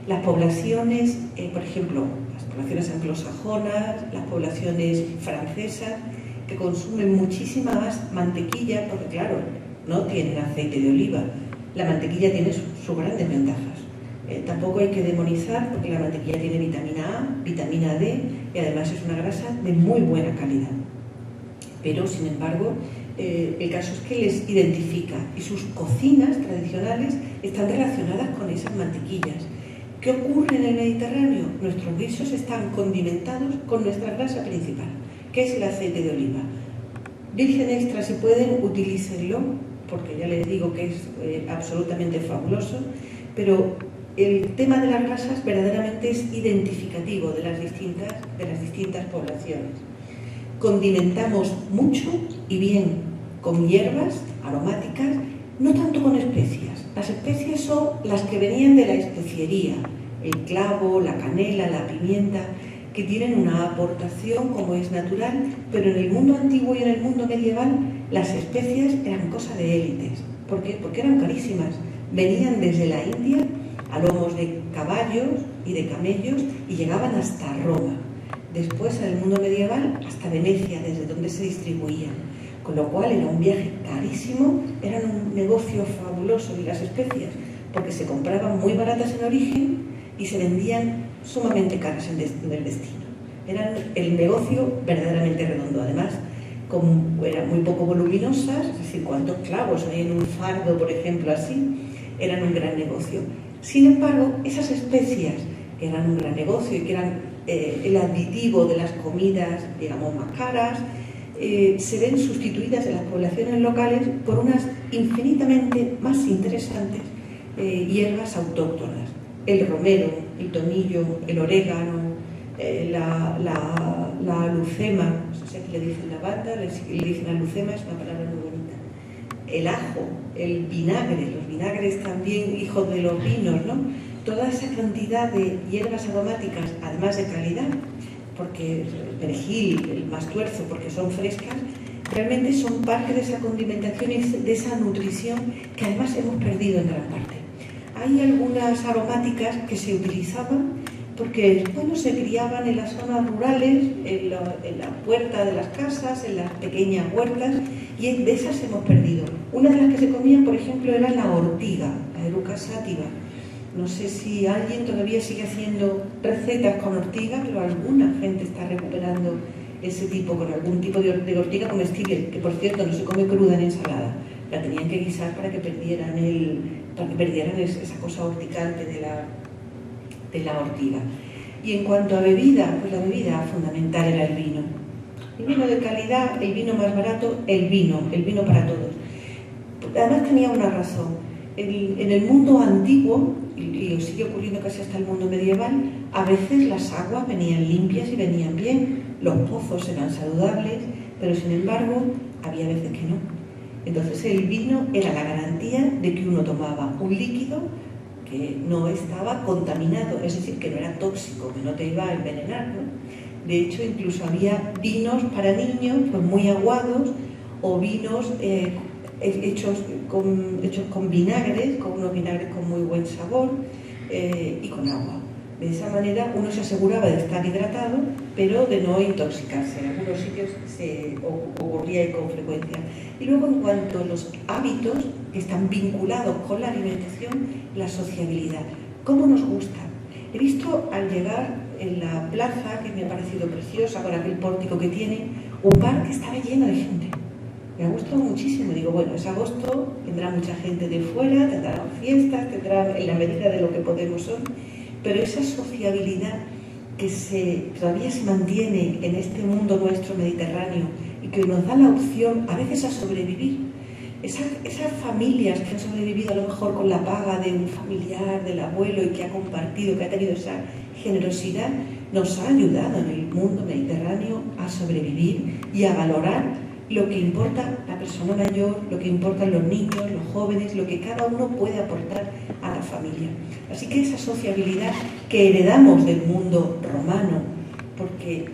Las poblaciones, por ejemplo, las poblaciones anglosajonas, las poblaciones francesas, que consumen muchísima más mantequilla, porque claro, no tienen aceite de oliva. La mantequilla tiene sus grandes ventajas. Tampoco hay que demonizar porque la mantequilla tiene vitamina A, vitamina D y además es una grasa de muy buena calidad. Pero, sin embargo, el caso es que les identifica y sus cocinas tradicionales están relacionadas con esas mantequillas. ¿Qué ocurre en el Mediterráneo? Nuestros guisos están condimentados con nuestra grasa principal, que es el aceite de oliva. Virgen extra, si pueden, utilícenlo, porque ya les digo que es absolutamente fabuloso, pero el tema de las grasas verdaderamente es identificativo de las distintas poblaciones. Condimentamos mucho y bien con hierbas aromáticas, no tanto con especias. Las especias son las que venían de la especiería, el clavo, la canela, la pimienta, que tienen una aportación como es natural, pero en el mundo antiguo y en el mundo medieval las especias eran cosa de élites. ¿Por qué? Porque eran carísimas. Venían desde la India a lomos de caballos y de camellos y llegaban hasta Roma. Después, en el mundo medieval, hasta Venecia, desde donde se distribuían. Con lo cual era un viaje carísimo, eran un negocio fabuloso. Y las especias, porque se compraban muy baratas en origen y se vendían sumamente caras en el destino. Eran el negocio verdaderamente redondo. Además, eran muy poco voluminosas, es decir, cuántos clavos hay en un fardo, por ejemplo, así, eran un gran negocio. Sin embargo, esas especias, que eran un gran negocio y que eran el aditivo de las comidas, digamos, más caras, se ven sustituidas en las poblaciones locales por unas infinitamente más interesantes hierbas autóctonas. El romero, el tomillo, el orégano, la alucema, no sé si le dicen lavanda, le dicen alucema, es una palabra muy bonita. El ajo, el vinagre, los vinagres también hijos de los vinos, ¿no? Toda esa cantidad de hierbas aromáticas, además de calidad, porque el perejil, el mastuerzo, porque son frescas, realmente son parte de esa condimentación y de esa nutrición que además hemos perdido en gran parte. Hay algunas aromáticas que se utilizaban porque, bueno, se criaban en las zonas rurales, en la puerta de las casas, en las pequeñas huertas, y de esas hemos perdido. Una de las que se comían, por ejemplo, era la ortiga, la Eruca sativa. No sé si alguien todavía sigue haciendo recetas con ortiga, pero alguna gente está recuperando ese tipo, con algún tipo de ortiga comestible, que por cierto no se come cruda en ensalada. La tenían que guisar para que perdieran esa cosa horticante de la ortiga. Y en cuanto a bebida, pues la bebida fundamental era el vino. El vino de calidad, el vino más barato, el vino para todos. Además tenía una razón. En el mundo antiguo, y sigue ocurriendo casi hasta el mundo medieval, a veces las aguas venían limpias y venían bien, los pozos eran saludables, pero sin embargo había veces que no. Entonces el vino era la garantía de que uno tomaba un líquido que no estaba contaminado, es decir, que no era tóxico, que no te iba a envenenar, ¿no? De hecho, incluso había vinos para niños pues muy aguados, o vinos hechos con vinagres, con unos vinagres con muy buen sabor y con agua. De esa manera uno se aseguraba de estar hidratado, pero de no intoxicarse. En algunos sitios se ocurría y con frecuencia. Y luego, en cuanto a los hábitos que están vinculados con la alimentación, la sociabilidad. ¿Cómo nos gusta? He visto al llegar en la plaza, que me ha parecido preciosa, con aquel pórtico que tiene, un bar que estaba lleno de gente. Me ha gustado muchísimo. Digo, bueno, es agosto, vendrá mucha gente de fuera, tendrán fiestas, tendrán en la medida de lo que podemos son, pero esa sociabilidad que todavía se mantiene en este mundo nuestro mediterráneo y que nos da la opción a veces a sobrevivir. Esas familias que han sobrevivido a lo mejor con la paga de un familiar, del abuelo, y que ha compartido, que ha tenido esa generosidad, nos ha ayudado en el mundo mediterráneo a sobrevivir y a valorar lo que importa la persona mayor, lo que importan los niños, los jóvenes, lo que cada uno puede aportar a la familia. Así que esa sociabilidad que heredamos del mundo romano, porque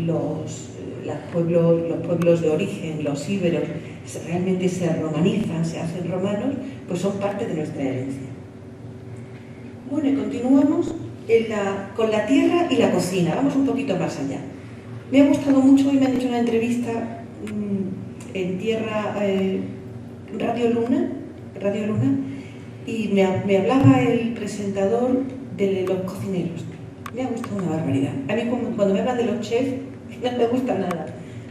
los pueblos de origen, los íberos, realmente se romanizan, se hacen romanos, pues son parte de nuestra herencia. Bueno, y continuamos con la tierra y la cocina. Vamos un poquito más allá. Me ha gustado mucho, hoy me han hecho una entrevista en Tierra Radio Luna, y me hablaba el presentador de los cocineros. Me ha gustado una barbaridad. A mí cuando me hablan de los chefs, no me gusta nada.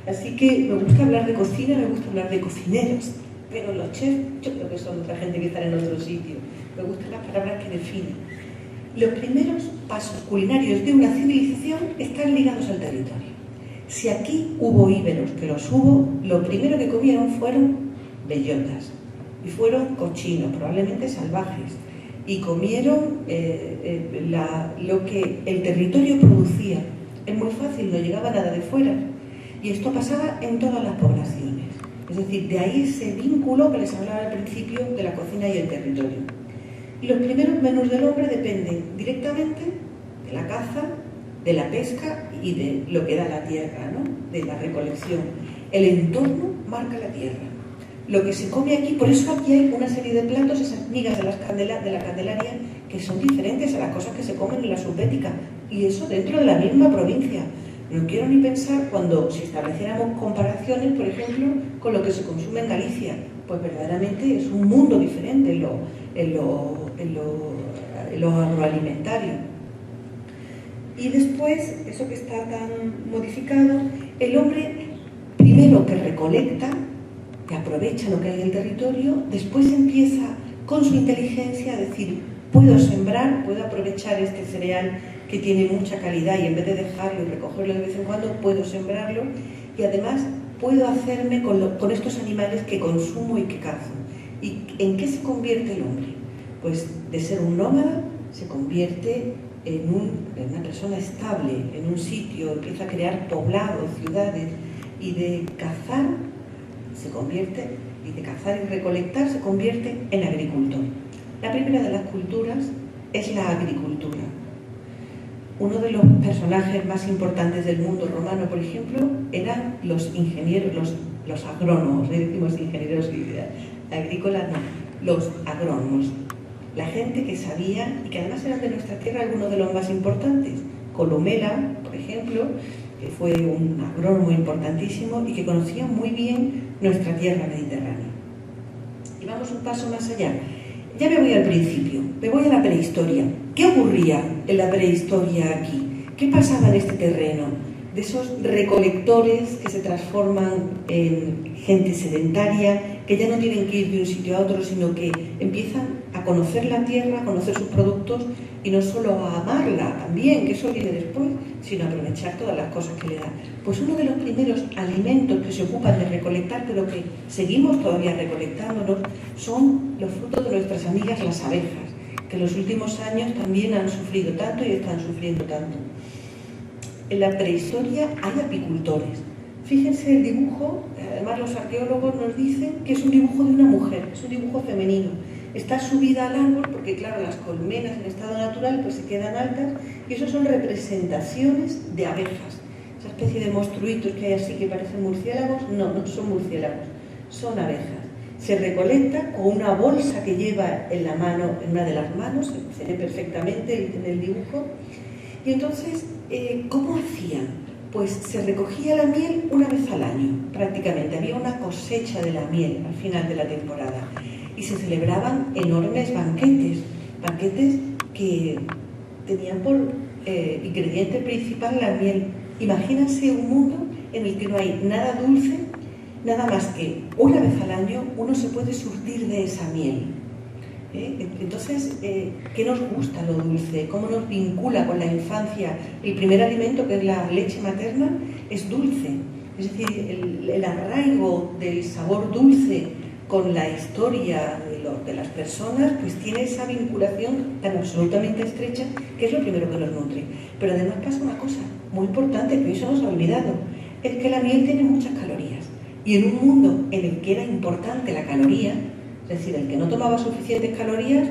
Así que me gusta hablar de cocina, me gusta hablar de cocineros, pero los chefs yo creo que son otra gente que está en otro sitio. Me gustan las palabras que definen. Los primeros pasos culinarios de una civilización están ligados al territorio. Si aquí hubo íberos, que los hubo, lo primero que comieron fueron bellotas y fueron cochinos, probablemente salvajes, y comieron lo que el territorio producía. Es muy fácil, no llegaba nada de fuera, y esto pasaba en todas las poblaciones. Es decir, de ahí ese vínculo que les hablaba al principio de la cocina y el territorio. Y los primeros menús del hombre dependen directamente de la caza, de la pesca y de lo que da la tierra, ¿no? De la recolección. El entorno marca la tierra. Lo que se come aquí, por eso aquí hay una serie de platos, esas migas de la Candelaria, que son diferentes a las cosas que se comen en la subbética, y eso dentro de la misma provincia. No quiero ni pensar cuando, si estableciéramos comparaciones, por ejemplo, con lo que se consume en Galicia, pues verdaderamente es un mundo diferente en lo agroalimentario. Y después, eso que está tan modificado, el hombre primero que recolecta, que aprovecha lo que hay en el territorio, después empieza con su inteligencia a decir, puedo sembrar, puedo aprovechar este cereal que tiene mucha calidad y en vez de dejarlo y recogerlo de vez en cuando, puedo sembrarlo y además puedo hacerme con estos animales que consumo y que cazo. ¿Y en qué se convierte el hombre? Pues de ser un nómada se convierte en una persona estable, en un sitio, empieza a crear poblados, ciudades, y de cazar se convierte, y de cazar y recolectar se convierte en agricultor. La primera de las culturas es la agricultura. Uno de los personajes más importantes del mundo romano, por ejemplo, eran los ingenieros, los agrónomos, decimos ingenieros agrícolas, no, los agrónomos. La gente que sabía, y que además eran de nuestra tierra algunos de los más importantes. Columela, por ejemplo, que fue un agrónomo importantísimo y que conocía muy bien nuestra tierra mediterránea. Y vamos un paso más allá. Ya me voy al principio, me voy a la prehistoria. ¿Qué ocurría en la prehistoria aquí? ¿Qué pasaba en este terreno? De esos recolectores que se transforman en gente sedentaria, que ya no tienen que ir de un sitio a otro, sino que empiezan a conocer la tierra, a conocer sus productos y no solo a amarla también, que eso viene después, sino a aprovechar todas las cosas que le dan. Pues uno de los primeros alimentos que se ocupan de recolectar, pero que seguimos todavía recolectándonos, son los frutos de nuestras amigas las abejas, que en los últimos años también han sufrido tanto y están sufriendo tanto. En la prehistoria hay apicultores. Fíjense el dibujo, además los arqueólogos nos dicen que es un dibujo de una mujer, es un dibujo femenino. Está subida al árbol porque, claro, las colmenas en estado natural pues se quedan altas y eso son representaciones de abejas. Esa especie de monstruitos que hay así que parecen murciélagos, no son murciélagos, son abejas. Se recolecta con una bolsa que lleva en la mano, en una de las manos, se ve perfectamente en el dibujo. Y entonces, ¿cómo hacían? Pues se recogía la miel una vez al año, prácticamente. Había una cosecha de la miel al final de la temporada. Y se celebraban enormes banquetes que tenían por ingrediente principal la miel. Imagínense un mundo en el que no hay nada dulce, nada más que una vez al año uno se puede surtir de esa miel. Entonces, ¿qué nos gusta lo dulce? ¿Cómo nos vincula con la infancia? El primer alimento, que es la leche materna, es dulce. Es decir, el arraigo del sabor dulce con la historia de las personas, pues tiene esa vinculación tan absolutamente estrecha que es lo primero que nos nutre. Pero además pasa una cosa muy importante que hoy se nos ha olvidado, es que la miel tiene muchas calorías. Y en un mundo en el que era importante la caloría, es decir, el que no tomaba suficientes calorías,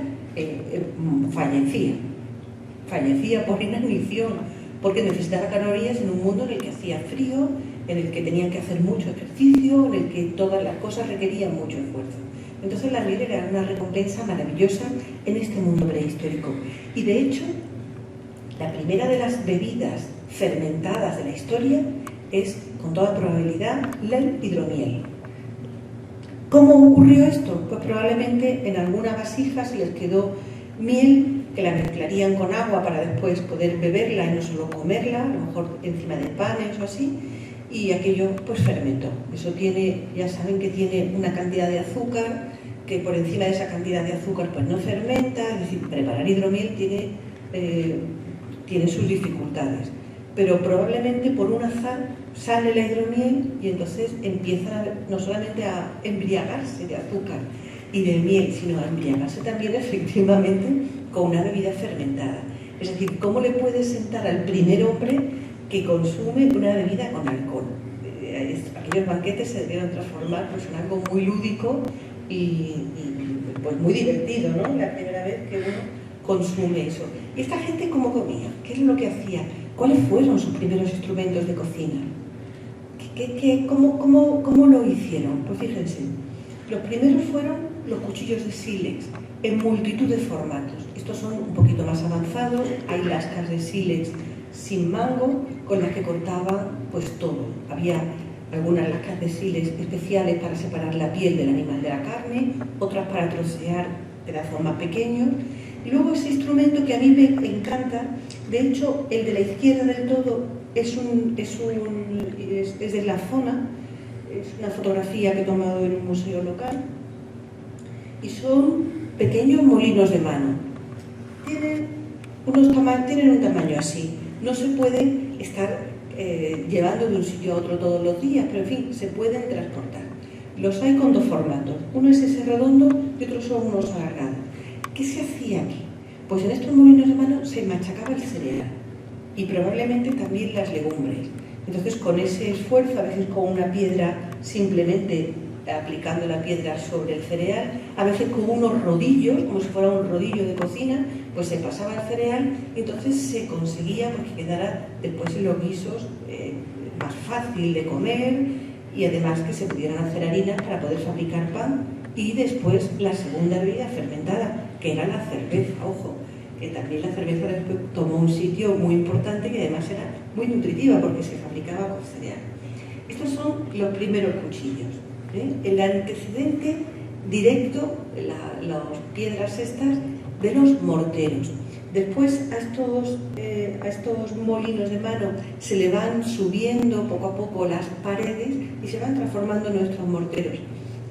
fallecía por inanición, porque necesitaba calorías en un mundo en el que hacía frío, en el que tenían que hacer mucho ejercicio, en el que todas las cosas requerían mucho esfuerzo. Entonces la miel era una recompensa maravillosa en este mundo prehistórico. Y de hecho, la primera de las bebidas fermentadas de la historia es, con toda probabilidad, la hidromiel. ¿Cómo ocurrió esto? Pues probablemente en alguna vasija se les quedó miel que la mezclarían con agua para después poder beberla y no solo comerla, a lo mejor encima de panes o así, y aquello pues fermentó. Eso tiene, ya saben que tiene una cantidad de azúcar, que por encima de esa cantidad de azúcar pues no fermenta, es decir, preparar hidromiel tiene sus dificultades. pero probablemente por un azar sale la hidromiel y entonces empiezan no solamente a embriagarse de azúcar y de miel, sino a embriagarse también efectivamente con una bebida fermentada. Es decir, ¿cómo le puede sentar al primer hombre que consume una bebida con alcohol? Aquellos banquetes se debieron transformar pues, en algo muy lúdico y pues muy divertido, ¿no? La primera vez que uno consume eso. ¿Y esta gente cómo comía? ¿Qué es lo que hacía? ¿Cuáles fueron sus primeros instrumentos de cocina? ¿Cómo lo hicieron? Pues fíjense, los primeros fueron los cuchillos de sílex, en multitud de formatos. Estos son un poquito más avanzados, hay lascas de sílex sin mango, con las que cortaban pues todo. Había algunas lascas de sílex especiales para separar la piel del animal de la carne, otras para trocear pedazos más pequeños. Y luego ese instrumento que a mí me encanta, de hecho el de la izquierda del todo es de la zona, es una fotografía que he tomado en un museo local, y son pequeños molinos de mano. Tienen un tamaño así, no se pueden estar llevando de un sitio a otro todos los días, pero en fin, se pueden transportar. Los hay con dos formatos, uno es ese redondo y otros son unos alargados. ¿Qué se hacía aquí? Pues en estos molinos de mano se machacaba el cereal y probablemente también las legumbres. Entonces, con ese esfuerzo, a veces con una piedra, simplemente aplicando la piedra sobre el cereal, a veces con unos rodillos, como si fuera un rodillo de cocina, pues se pasaba el cereal y entonces se conseguía pues, que quedara después en los guisos más fácil de comer y además que se pudieran hacer harinas para poder fabricar pan. Y después la segunda bebida fermentada, que era la cerveza, ojo, que también la cerveza después tomó un sitio muy importante y además era muy nutritiva porque se fabricaba con cereal. Estos son los primeros cuchillos. El antecedente directo, las piedras estas, de los morteros. Después a estos molinos de mano se le van subiendo poco a poco las paredes y se van transformando en nuestros morteros.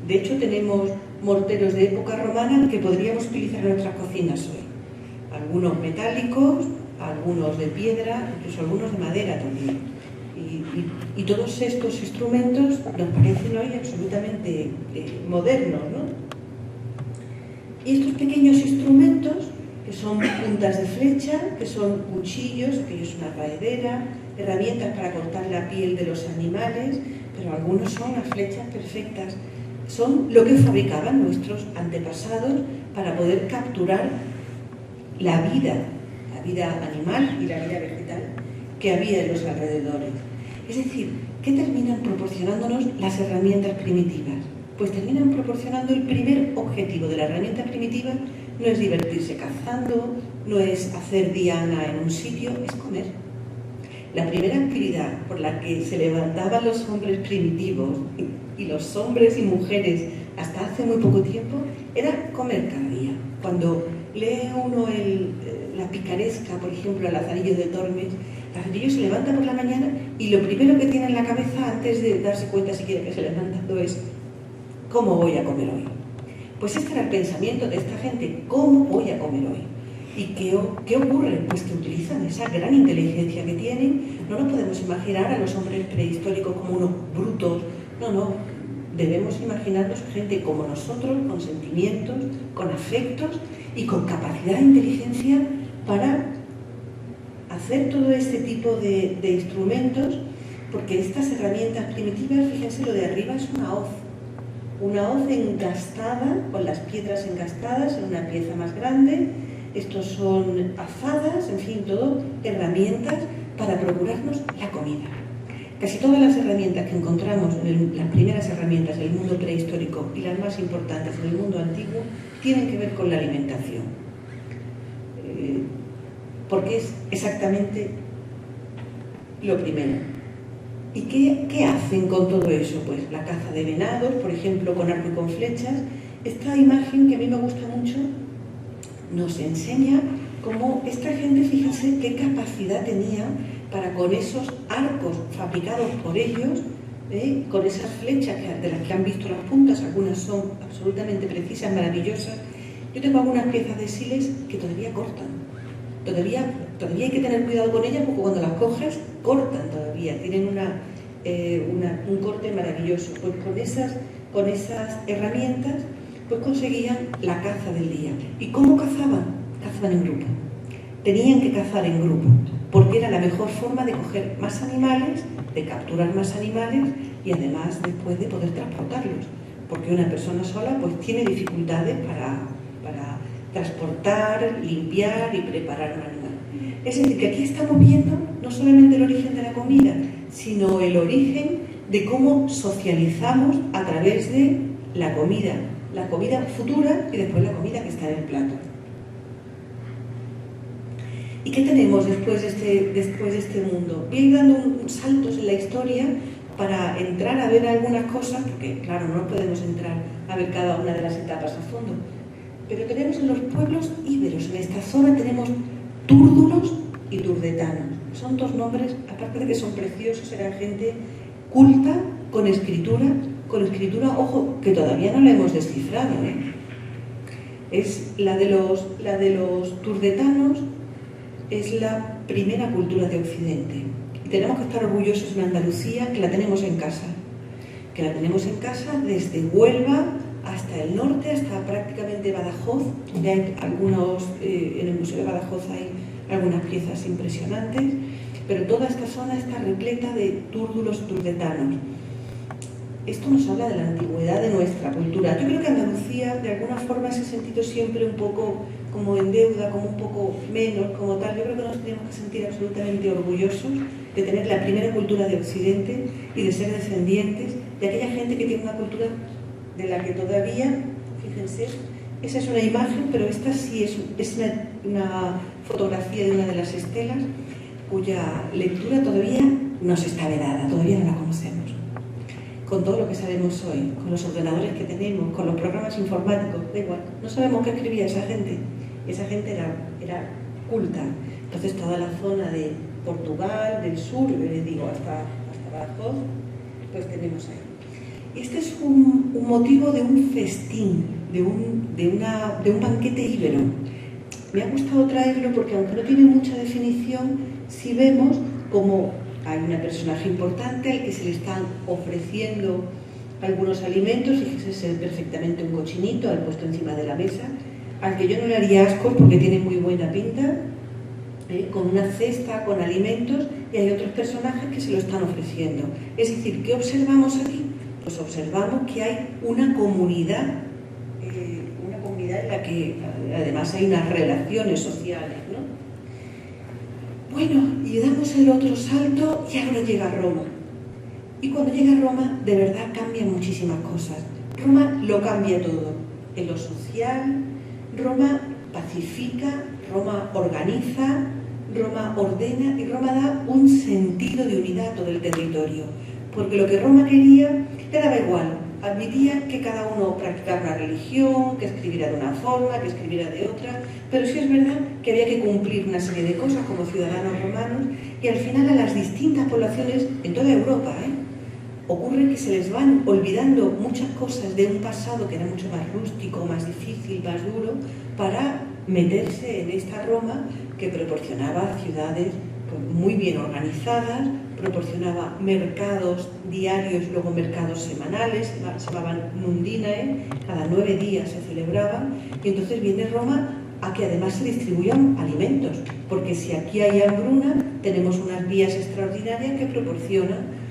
De hecho, tenemos morteros de época romana que podríamos utilizar en nuestras cocinas hoy. Algunos metálicos, algunos de piedra, incluso algunos de madera también. Y todos estos instrumentos nos parecen hoy absolutamente modernos, ¿no? Y estos pequeños instrumentos, que son puntas de flecha, que son cuchillos, aquello es una raedera, herramientas para cortar la piel de los animales, pero algunos son las flechas perfectas. Son lo que fabricaban nuestros antepasados para poder capturar la vida animal y la vida vegetal que había en los alrededores. Es decir, ¿qué terminan proporcionándonos las herramientas primitivas? Pues terminan proporcionando el primer objetivo de la herramienta primitiva, no es divertirse cazando, no es hacer diana en un sitio, es comer. La primera actividad por la que se levantaban los hombres primitivos y los hombres y mujeres hasta hace muy poco tiempo era comer cada día. Cuando lee uno la picaresca, por ejemplo, al Lazarillo de Tormes, Lazarillo se levanta por la mañana y lo primero que tiene en la cabeza antes de darse cuenta siquiera que se levantando es ¿cómo voy a comer hoy? Pues este era el pensamiento de esta gente, ¿cómo voy a comer hoy? ¿Y qué ocurre? Pues que utilizan esa gran inteligencia que tienen. No nos podemos imaginar a los hombres prehistóricos como unos brutos, no, debemos imaginarnos gente como nosotros, con sentimientos, con afectos y con capacidad de inteligencia para hacer todo este tipo de instrumentos, porque estas herramientas primitivas, fíjense, lo de arriba es una hoz encastada, con las piedras encastadas en una pieza más grande. Estos son azadas, en fin, todo herramientas para procurarnos la comida. Casi todas las herramientas que encontramos, las primeras herramientas del mundo prehistórico y las más importantes en el mundo antiguo, tienen que ver con la alimentación. Porque es exactamente lo primero. ¿Y qué hacen con todo eso? Pues la caza de venados, por ejemplo, con arco y con flechas. Esta imagen, que a mí me gusta mucho, nos enseña cómo esta gente, fíjense qué capacidad tenía para con esos arcos fabricados por ellos, con esas flechas de las que han visto las puntas, algunas son absolutamente precisas, maravillosas. Yo tengo algunas piezas de sílex que todavía cortan, todavía todavía hay que tener cuidado con ellas porque cuando las coges cortan todavía, tienen un corte maravilloso. Pues con esas herramientas pues conseguían la caza del día. ¿Y cómo cazaban? Cazaban en grupo. Tenían que cazar en grupo, porque era la mejor forma de coger más animales, de capturar más animales y además después de poder transportarlos, porque una persona sola pues tiene dificultades para transportar, limpiar y preparar un animal. Es decir, que aquí estamos viendo no solamente el origen de la comida, sino el origen de cómo socializamos a través de la comida futura y después la comida que está en el plato. ¿Y qué tenemos después de este mundo? Voy a ir dando saltos en la historia para entrar a ver algunas cosas, porque claro, no podemos entrar a ver cada una de las etapas a fondo. Pero tenemos en los pueblos íberos, en esta zona tenemos túrdulos y turdetanos. Son dos nombres, aparte de que son preciosos, eran gente culta, con escritura, ojo, que todavía no la hemos descifrado, Es la de los turdetanos, es la primera cultura de Occidente. Y tenemos que estar orgullosos en Andalucía, que la tenemos en casa. Desde Huelva hasta el norte, hasta prácticamente Badajoz, donde hay en el Museo de Badajoz hay algunas piezas impresionantes, pero toda esta zona está repleta de túrdulos turdetanos. Esto nos habla de la antigüedad de nuestra cultura. Yo creo que Andalucía, de alguna forma, se ha sentido siempre un poco como en deuda, como un poco menos, como tal. Yo creo que nos tenemos que sentir absolutamente orgullosos de tener la primera cultura de Occidente y de ser descendientes de aquella gente que tiene una cultura de la que todavía, fíjense, esa es una imagen, pero esta sí es una fotografía de una de las estelas cuya lectura todavía nos está vedada, todavía no la conocemos. Con todo lo que sabemos hoy, con los ordenadores que tenemos, con los programas informáticos, da igual, no sabemos qué escribía esa gente. Esa gente era culta. Entonces toda la zona de Portugal, del sur, yo les digo, hasta Badajoz, pues tenemos ahí. Este es un motivo de un festín, de un banquete íbero. Me ha gustado traerlo porque aunque no tiene mucha definición, sí vemos como hay un personaje importante al que se le están ofreciendo algunos alimentos, fíjese, es perfectamente un cochinito al puesto encima de la mesa, al que yo no le haría asco porque tiene muy buena pinta, con una cesta con alimentos, y hay otros personajes que se lo están ofreciendo. Es decir, ¿qué observamos aquí? Pues observamos que hay una comunidad en la que además hay unas relaciones sociales, ¿no? Bueno, y damos el otro salto y ahora llega Roma. Y cuando llega Roma, de verdad cambian muchísimas cosas. Roma lo cambia todo. En lo social, Roma pacifica, Roma organiza, Roma ordena y Roma da un sentido de unidad a todo el territorio. Porque lo que Roma quería le daba igual. Admitía que cada uno practicaba una religión, que escribiera de una forma, que escribiera de otra, pero sí es verdad que había que cumplir una serie de cosas como ciudadanos romanos, y al final a las distintas poblaciones en toda Europa ocurre que se les van olvidando muchas cosas de un pasado que era mucho más rústico, más difícil, más duro, para meterse en esta Roma que proporcionaba ciudades pues, muy bien organizadas, proporcionaba mercados diarios, luego mercados semanales, se llamaban mundinae, cada 9 días se celebraban, y entonces viene Roma a que además se distribuyan alimentos, porque si aquí hay hambruna, tenemos unas vías extraordinarias que proporcionan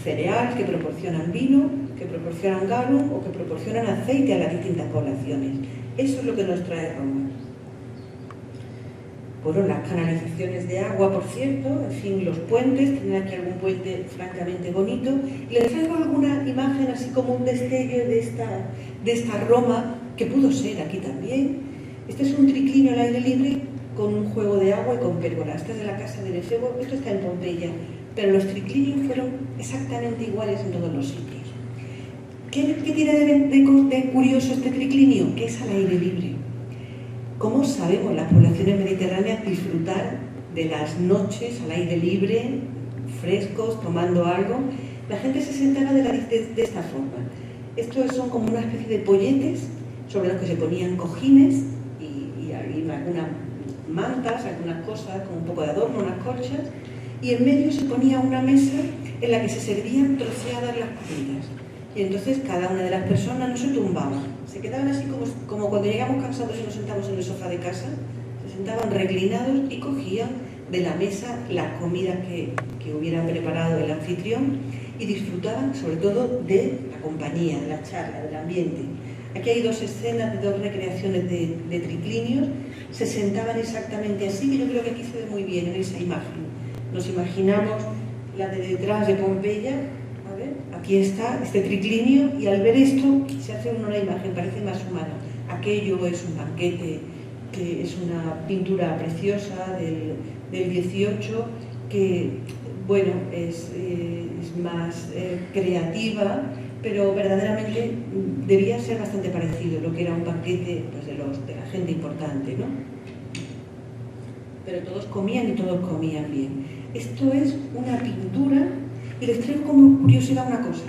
cereal, que proporcionan vino, que proporcionan garum o que proporcionan aceite a las distintas poblaciones. Eso es lo que nos trae Roma. Bueno, las canalizaciones de agua, por cierto, en fin, los puentes, tienen aquí algún puente francamente bonito. Y les traigo alguna imagen así como un destello de esta Roma, que pudo ser aquí también. Este es un triclinio al aire libre con un juego de agua y con pérgola. Esta es de la casa del efebo, esto está en Pompeya, pero los triclinios fueron exactamente iguales en todos los sitios. ¿Qué tiene de curioso este triclinio? Que es al aire libre. ¿Cómo sabemos las poblaciones mediterráneas disfrutar de las noches al aire libre, frescos, tomando algo? La gente se sentaba de esta forma. Estos son como una especie de polletes sobre los que se ponían cojines y alguna mantas, algunas cosas, con un poco de adorno, unas colchas, y en medio se ponía una mesa en la que se servían troceadas las comidas. Y entonces cada una de las personas no se tumbaba, se quedaban así como cuando llegamos cansados y nos sentamos en el sofá de casa, se sentaban reclinados y cogían de la mesa las comidas que hubiera preparado el anfitrión y disfrutaban sobre todo de la compañía, de la charla, del ambiente. Aquí hay dos escenas de dos recreaciones de triclinios, se sentaban exactamente así, que yo creo que aquí se ve muy bien en esa imagen. Nos imaginamos la de detrás de Pompeya, a ver, aquí está este triclinio, y al ver esto se hace una imagen, parece más humana. Aquello es un banquete, que es una pintura preciosa del 18, que, bueno, es más creativa, pero verdaderamente debía ser bastante parecido, lo que era un banquete pues, de la gente importante, ¿no? Pero todos comían y todos comían bien. Esto es una pintura, y les traigo como curiosidad una cosa.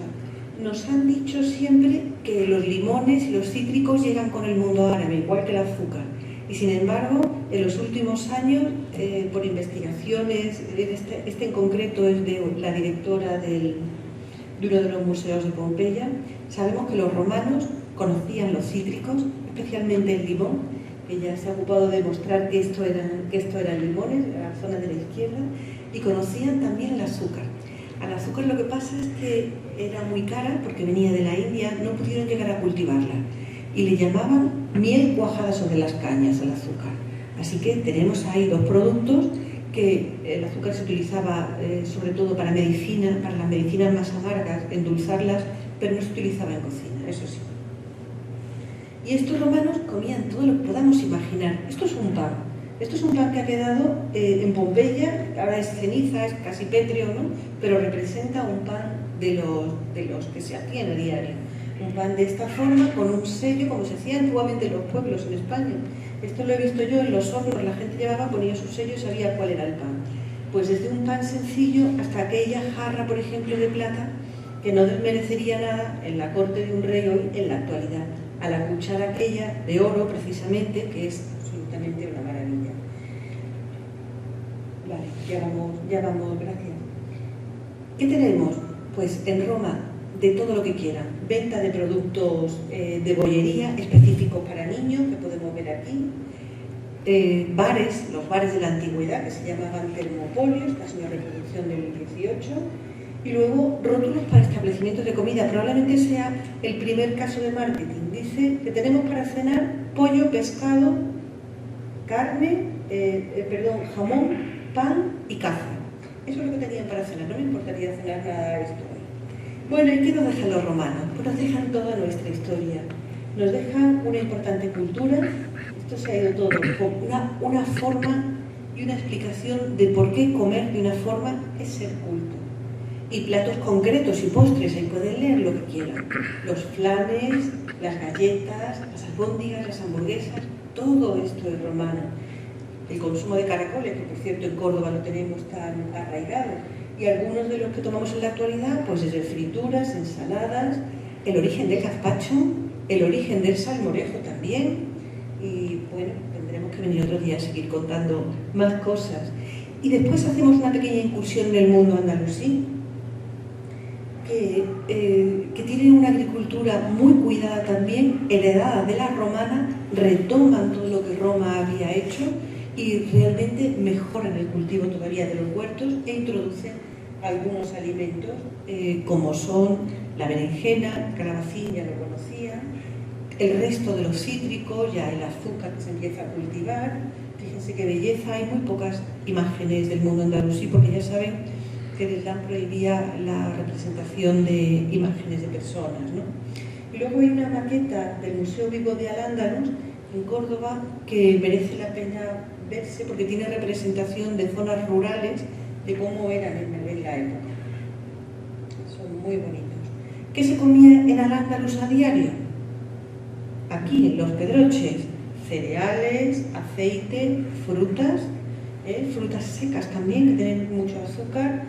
Nos han dicho siempre que los limones y los cítricos llegan con el mundo árabe, igual que el azúcar. Y sin embargo, en los últimos años, por investigaciones, este en concreto es de la directora de uno de los museos de Pompeya, sabemos que los romanos conocían los cítricos, especialmente el limón. Ella se ha ocupado de demostrar que esto eran limones, en la zona de la izquierda, y conocían también el azúcar. Al azúcar lo que pasa es que era muy cara porque venía de la India, no pudieron llegar a cultivarla y le llamaban miel cuajada sobre las cañas al azúcar. Así que tenemos ahí dos productos que el azúcar se utilizaba sobre todo para medicina, para las medicinas más amargas, endulzarlas, pero no se utilizaba en cocina, eso sí. Y estos romanos comían todo lo que podamos imaginar. Esto es un pan. Esto es un pan que ha quedado en Pompeya, ahora es ceniza, es casi pétreo, ¿no? Pero representa un pan de los que se hacían a diario. Un pan de esta forma, con un sello, como se hacía antiguamente en los pueblos en España. Esto lo he visto yo en los hornos, la gente llevaba, ponía su sello y sabía cuál era el pan. Pues desde un pan sencillo hasta aquella jarra, por ejemplo, de plata, que no desmerecería nada en la corte de un rey hoy en la actualidad, a la cuchara aquella de oro, precisamente, que es absolutamente una maravilla. Vale, ya vamos, gracias. ¿Qué tenemos? Pues en Roma, de todo lo que quieran. Venta de productos de bollería específicos para niños, que podemos ver aquí. Bares, los bares de la antigüedad, que se llamaban termopolios, esta es una reproducción del 18. Y luego rótulos para establecimientos de comida. Probablemente sea el primer caso de marketing. Dice que tenemos para cenar pollo, pescado, carne, jamón, pan y caza. Eso es lo que tenían para cenar. No me importaría cenar nada de esto hoy. Bueno, ¿y qué nos dejan los romanos? Pues nos dejan toda nuestra historia. Nos dejan una importante cultura. Esto se ha ido todo con una forma y una explicación de por qué comer de una forma es ser culto. Y platos concretos y postres, ahí pueden leer lo que quieran. Los flanes, las galletas, las albóndigas, las hamburguesas, todo esto es romano. El consumo de caracoles, que por cierto en Córdoba lo tenemos tan arraigado, y algunos de los que tomamos en la actualidad, pues desde frituras, ensaladas, el origen del gazpacho, el origen del salmorejo también, y bueno, tendremos que venir otro día a seguir contando más cosas. Y después hacemos una pequeña incursión en el mundo andalusí, que tienen una agricultura muy cuidada también, heredada de la romana, retoman todo lo que Roma había hecho y realmente mejoran el cultivo todavía de los huertos e introducen algunos alimentos como son la berenjena, calabacín, ya lo conocía, el resto de los cítricos, ya el azúcar que se empieza a cultivar. Fíjense qué belleza, hay muy pocas imágenes del mundo andalusí porque ya saben que el Islam prohibía la representación de imágenes de personas, ¿no? Y luego hay una maqueta del Museo Vivo de Al-Ándalus en Córdoba que merece la pena verse porque tiene representación de zonas rurales de cómo eran en la época. Son muy bonitos. ¿Qué se comía en Al-Ándalus a diario? Aquí, en los Pedroches, cereales, aceite, frutas, frutas secas también, que tienen mucho azúcar,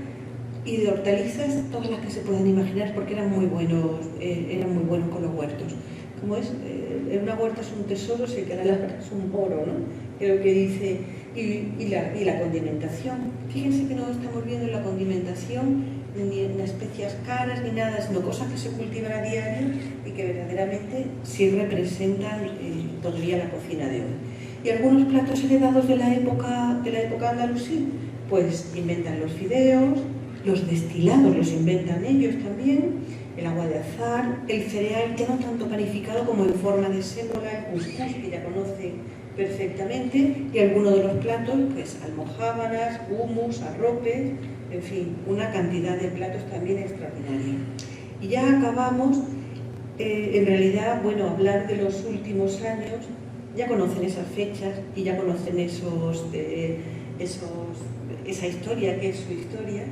y de hortalizas, todas las que se pueden imaginar, porque eran muy buenos con los huertos. ¿cómo es? En una huerta es un tesoro, se queda en la huerta es un oro, ¿no? Creo que dice, y la condimentación. Fíjense que no estamos viendo en la condimentación ni en especias caras ni nada, sino cosas que se cultivan a diario y que verdaderamente sí representan todavía la cocina de hoy. Y algunos platos heredados de la época andalusí, pues inventan los fideos, los destilados los inventan ellos también, el agua de azahar, el cereal ya no tanto panificado como en forma de sémola, el cuscús que ya conocen perfectamente, y algunos de los platos, pues almojábanas, hummus, arropes, en fin, una cantidad de platos también extraordinaria. Y ya acabamos, en realidad, bueno, hablar de los últimos años, ya conocen esas fechas y ya conocen esa historia que es su historia,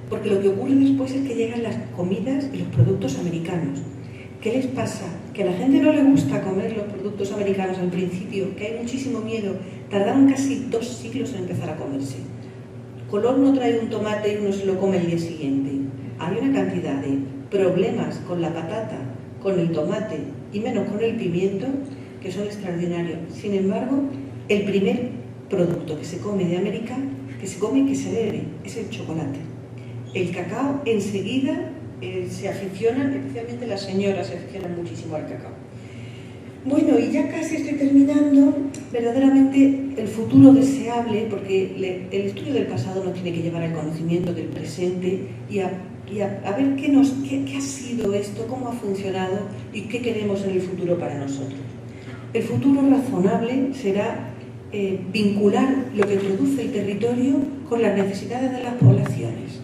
porque lo que ocurre después es que llegan las comidas y los productos americanos. ¿Qué les pasa? Que a la gente no le gusta comer los productos americanos al principio, que hay muchísimo miedo. Tardaron casi 2 siglos en empezar a comerse. Colón no trae un tomate y uno se lo come el día siguiente. Hay una cantidad de problemas con la patata, con el tomate y menos con el pimiento que son extraordinarios. Sin embargo, el primer producto que se come de América, que se come y que se bebe, es el chocolate. El cacao enseguida se aficionan, especialmente las señoras se aficionan muchísimo al cacao. Bueno, y ya casi estoy terminando. Verdaderamente el futuro deseable, porque el estudio del pasado nos tiene que llevar al conocimiento del presente y a ver qué ha sido esto, cómo ha funcionado y qué queremos en el futuro para nosotros. El futuro razonable será vincular lo que produce el territorio con las necesidades de las poblaciones.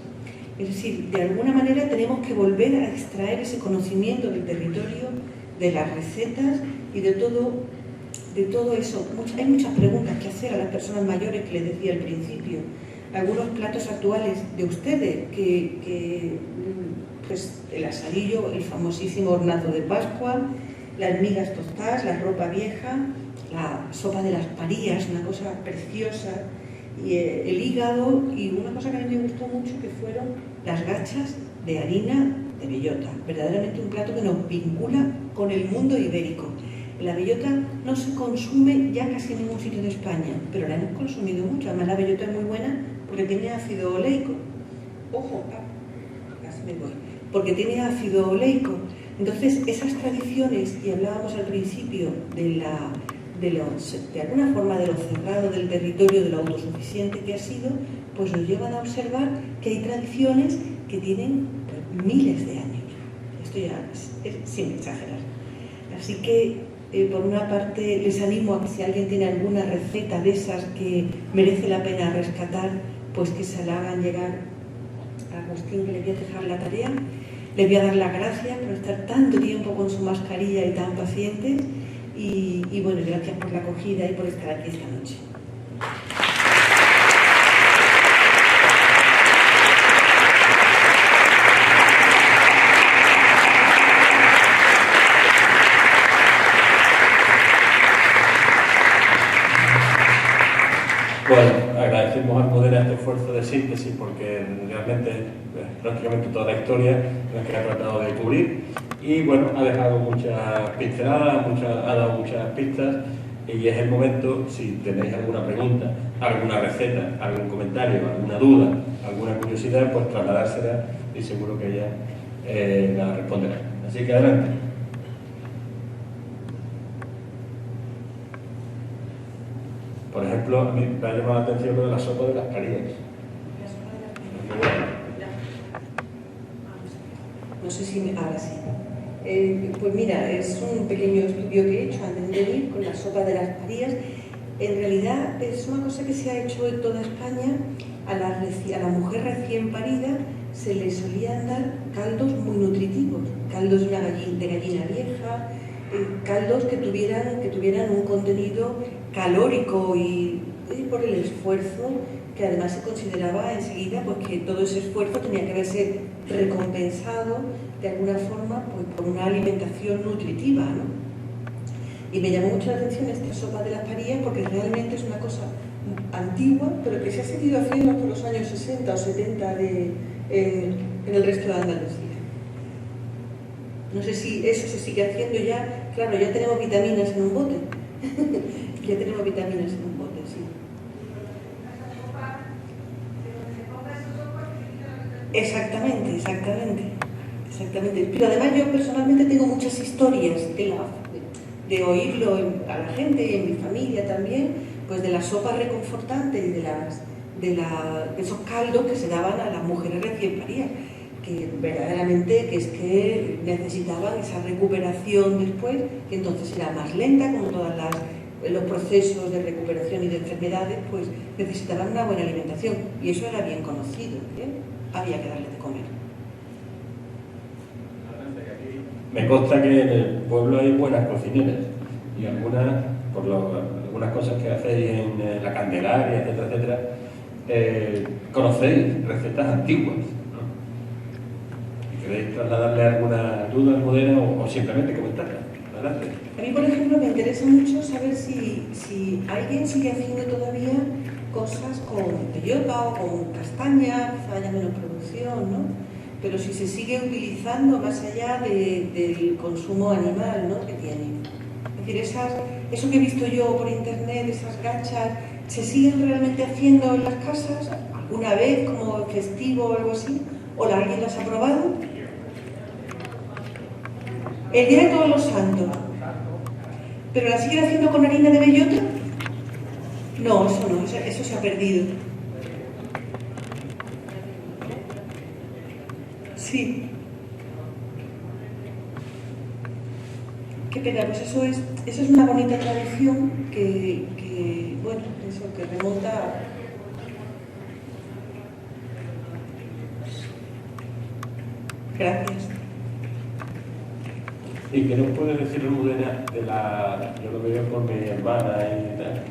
Es decir, de alguna manera tenemos que volver a extraer ese conocimiento del territorio, de las recetas y de todo eso. Hay muchas preguntas que hacer a las personas mayores que les decía al principio. Algunos platos actuales de ustedes, pues el asadillo, el famosísimo hornazo de Pascua, las migas tostadas, la ropa vieja, la sopa de las parías, una cosa preciosa, y el hígado, y una cosa que a mí me gustó mucho, que fueron las gachas de harina de bellota. Verdaderamente un plato que nos vincula con el mundo ibérico. La bellota no se consume ya casi en ningún sitio de España, pero la hemos consumido mucho. Además, la bellota es muy buena porque tiene ácido oleico. Ojo, casi me voy. Porque tiene ácido oleico. Entonces, esas tradiciones, y hablábamos al principio de alguna forma de lo cerrado del territorio, de lo autosuficiente que ha sido, pues nos llevan a observar que hay tradiciones que tienen miles de años. Esto ya es sin exagerar. Así que, por una parte, les animo a que si alguien tiene alguna receta de esas que merece la pena rescatar, pues que se la hagan llegar a Agustín, que le voy a dejar la tarea. Le voy a dar las gracias por estar tanto tiempo con su mascarilla y tan pacientes. Y bueno, gracias por la acogida y por estar aquí esta noche. Bueno, agradecemos al Mudena este esfuerzo de síntesis porque realmente prácticamente toda la historia es la que ha tratado de cubrir y bueno, ha dejado muchas pinceladas, ha dado muchas pistas y es el momento, si tenéis alguna pregunta, alguna receta, algún comentario, alguna duda, alguna curiosidad, pues trasladársela y seguro que ella la responderá. Así que adelante. Por ejemplo, a mí me ha llamado la atención lo de la sopa de las parías. No sé si ahora sí. Pues mira, es un pequeño estudio que he hecho antes de venir con la sopa de las parías. En realidad es una cosa que se ha hecho en toda España. A la mujer recién parida se le solían dar caldos muy nutritivos, caldos de gallina vieja, caldos que tuvieran un contenido calórico y por el esfuerzo que además se consideraba enseguida pues que todo ese esfuerzo tenía que verse recompensado de alguna forma pues, por una alimentación nutritiva, ¿no? Y me llamó mucho la atención esta sopa de las parías porque realmente es una cosa antigua pero que se ha seguido haciendo hasta los años 60 o 70 en el resto de Andalucía. No sé si eso se sigue haciendo ya. Claro, ya tenemos vitaminas en un bote. Ya tenemos vitaminas en un bote, sí. Exactamente, exactamente. Exactamente. Pero además yo personalmente tengo muchas historias de oírlo a la gente y en mi familia también, pues de las sopas reconfortantes y de esos caldos que se daban a las mujeres recién paridas, que verdaderamente que es que necesitaban esa recuperación después, que entonces era más lenta, como todos los procesos de recuperación y de enfermedades, pues necesitaban una buena alimentación, y eso era bien conocido, había que darle de comer. Me consta que en el pueblo hay buenas cocineras y algunas, algunas cosas que hacéis en la Candelaria, etcétera, etcétera, conocéis recetas antiguas, ¿no? ¿Y queréis trasladarle alguna duda, Almudena, o simplemente comentarla? Adelante. A mí, por ejemplo, me interesa mucho saber si alguien sigue haciendo todavía cosas con bellota o con castaña, quizá haya menos producción, ¿no? Pero si se sigue utilizando más allá del consumo animal, ¿no?, que tiene. Es decir, eso que he visto yo por internet, esas gachas, ¿se siguen realmente haciendo en las casas alguna vez como festivo o algo así? ¿O alguien las ha probado? El día de Todos los Santos. ¿Pero la siguen haciendo con harina de bellota? No, eso se ha perdido. Sí. Qué pena, pues eso es una bonita tradición que bueno, eso que remonta. Gracias. ¿Y qué nos puede decir, Almudena, yo lo veo por mi hermana y tal,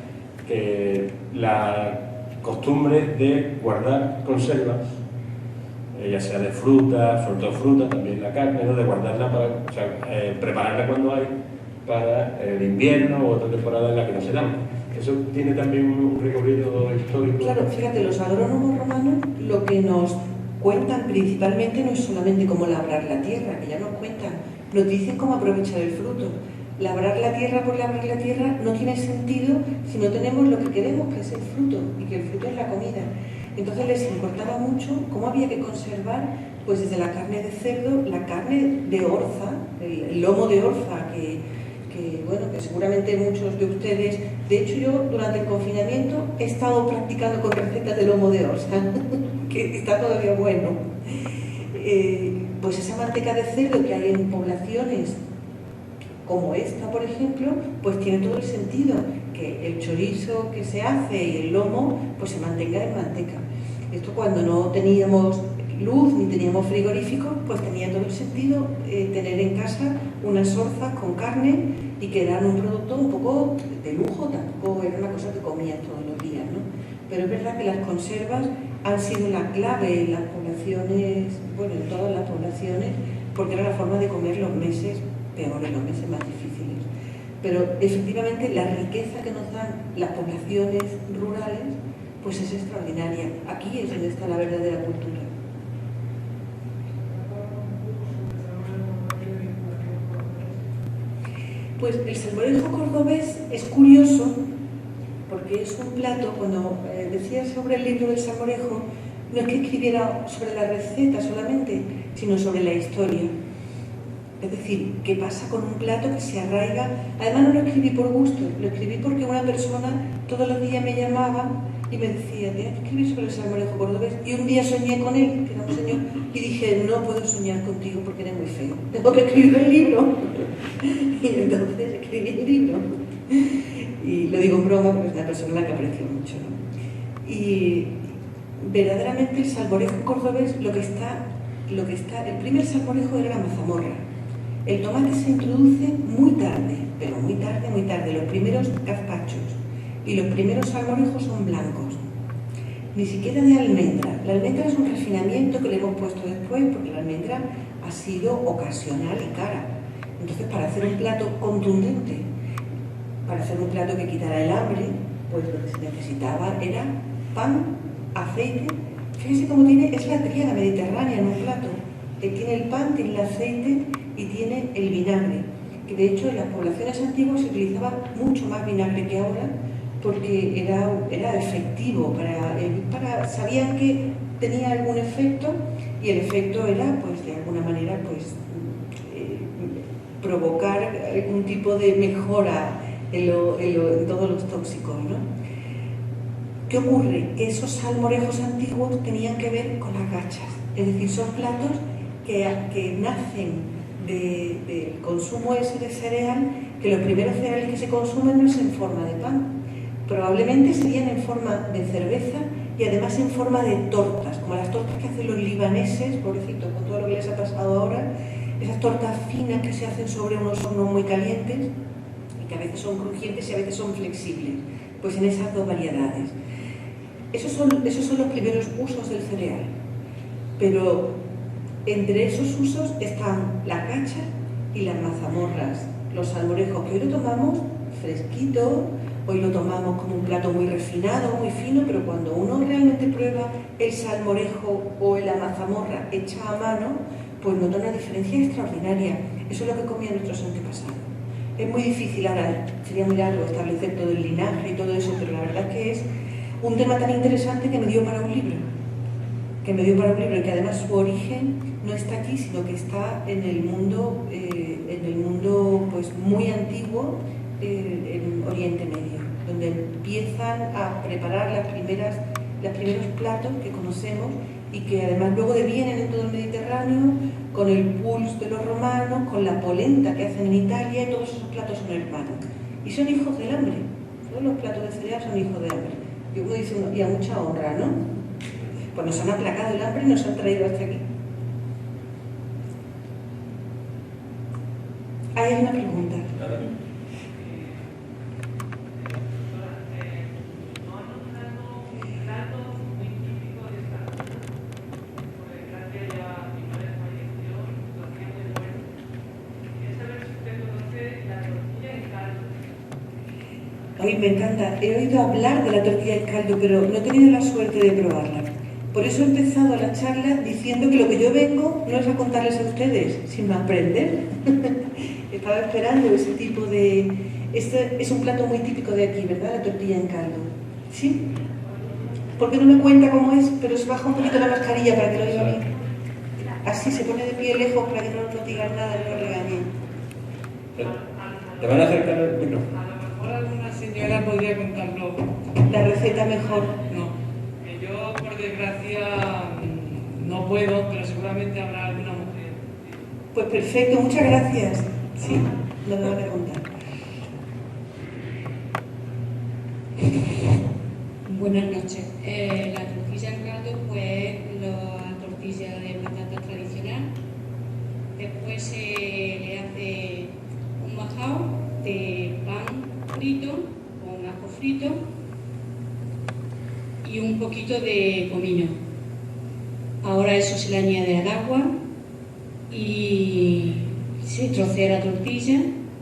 que la costumbre de guardar conservas, ya sea de fruta, sobre todo fruta, también la carne, ¿no?, de guardarla prepararla cuando hay para el invierno o otra temporada en la que no se dan? Eso tiene también un recorrido histórico. Claro, fíjate, los agrónomos romanos lo que nos cuentan principalmente no es solamente cómo labrar la tierra, que ya nos cuentan, nos dicen cómo aprovechar el fruto. Labrar la tierra por labrar la tierra no tiene sentido si no tenemos lo que queremos, que es el fruto, y que el fruto es la comida. Entonces les importaba mucho cómo había que conservar, pues desde la carne de cerdo, la carne de orza, el lomo de orza, bueno, que seguramente muchos de ustedes, de hecho yo durante el confinamiento he estado practicando con recetas de lomo de orza, que está todavía bueno. Pues esa manteca de cerdo que hay en poblaciones como esta, por ejemplo, pues tiene todo el sentido que el chorizo que se hace y el lomo pues se mantenga en manteca. Esto cuando no teníamos luz ni teníamos frigoríficos, pues tenía todo el sentido tener en casa unas orzas con carne y que eran un producto un poco de lujo, tampoco era una cosa que comías todos los días, ¿no? Pero es verdad que las conservas han sido la clave en las poblaciones, bueno, en todas las poblaciones, porque era la forma de comer los meses peores, los meses más difíciles. Pero efectivamente la riqueza que nos dan las poblaciones rurales pues es extraordinaria. Aquí es donde está la verdadera cultura. Pues el salmorejo cordobés es curioso porque es un plato, cuando decía sobre el libro del salmorejo, no es que escribiera sobre la receta solamente, sino sobre la historia. Es decir, qué pasa con un plato que se arraiga. Además no lo escribí por gusto, lo escribí porque una persona todos los días me llamaba y me decía, tienes que escribir sobre el salmorejo cordobés. Y un día soñé con él, que era un señor, y dije, no puedo soñar contigo porque eres muy feo. Tengo que escribir el libro. Y entonces escribí el libro. Y lo digo en broma porque es una persona a la que aprecio mucho, ¿no? Y verdaderamente el salmorejo cordobés, lo que está, el primer salmorejo era la mazamorra. El tomate se introduce muy tarde, pero muy tarde, los primeros gazpachos y los primeros salmorejos son blancos, ni siquiera de almendra. La almendra es un refinamiento que le hemos puesto después porque la almendra ha sido ocasional y cara. Entonces, para hacer un plato contundente, para hacer un plato que quitara el hambre, pues lo que se necesitaba era pan, aceite. Fíjense cómo es la tríada mediterránea en un plato: Tiene el pan, tiene el aceite y tiene el vinagre. Que de hecho en las poblaciones antiguas se utilizaba mucho más vinagre que ahora porque era efectivo, sabían que tenía algún efecto y el efecto era, pues de alguna manera, pues provocar algún tipo de mejora en todos los tóxicos, ¿no? ¿Qué ocurre? Que esos salmorejos antiguos tenían que ver con las gachas, es decir, son platos que nacen del consumo ese de cereal, que los primeros cereales que se consumen no es en forma de pan, probablemente serían en forma de cerveza y además en forma de tortas, como las tortas que hacen los libaneses, pobrecitos, con todo lo que les ha pasado ahora, esas tortas finas que se hacen sobre unos hornos muy calientes y que a veces son crujientes y a veces son flexibles, pues en esas dos variedades. Esos son los primeros usos del cereal, pero entre esos usos están las gachas y las mazamorras, los salmorejos, que hoy lo tomamos fresquito, hoy lo tomamos como un plato muy refinado, muy fino, pero cuando uno realmente prueba el salmorejo o la mazamorra hecha a mano, pues nota una diferencia extraordinaria. Eso es lo que comían nuestros antepasados. Es muy difícil ahora, sería muy largo establecer todo el linaje y todo eso, pero la verdad es que es un tema tan interesante que me dio para un libro. Y que además su origen no está aquí, sino que está en el mundo pues muy antiguo, en Oriente Medio, donde empiezan a preparar los primeros platos que conocemos y que además luego devienen en todo el Mediterráneo, con el pulse de los romanos, con la polenta que hacen en Italia, y todos esos platos son hermanos. Y son hijos del hambre. Todos los platos de cereal son hijos del hambre. Y uno dice, y a mucha honra, ¿no? Pues nos han aplacado el hambre y nos han traído hasta aquí. Hay una pregunta. Ay, me encanta. He oído hablar de la tortilla en caldo, pero no he tenido la suerte de probarla. Por eso he empezado la charla diciendo que lo que yo vengo no es a contarles a ustedes, sino a aprender. Estaba esperando ese tipo de... Este es un plato muy típico de aquí, ¿verdad? La tortilla en caldo. ¿Sí? Porque no me cuenta cómo es, pero se baja un poquito la mascarilla para que lo diga bien. Así se pone de pie lejos para que no nos digan nada y no regañen. ¿Te van a acercar el micrófono? Alguna señora podría contarlo. La receta mejor. No, yo por desgracia no puedo, pero seguramente habrá alguna mujer. Pues perfecto, muchas gracias. Sí, nos lo van a contar. Buenas noches. La tortilla en caldo, pues la tortilla de patata tradicional. Después se le hace un majao de pan frito, con ajo frito y un poquito de comino. Ahora eso se le añade al agua y se trocea la tortilla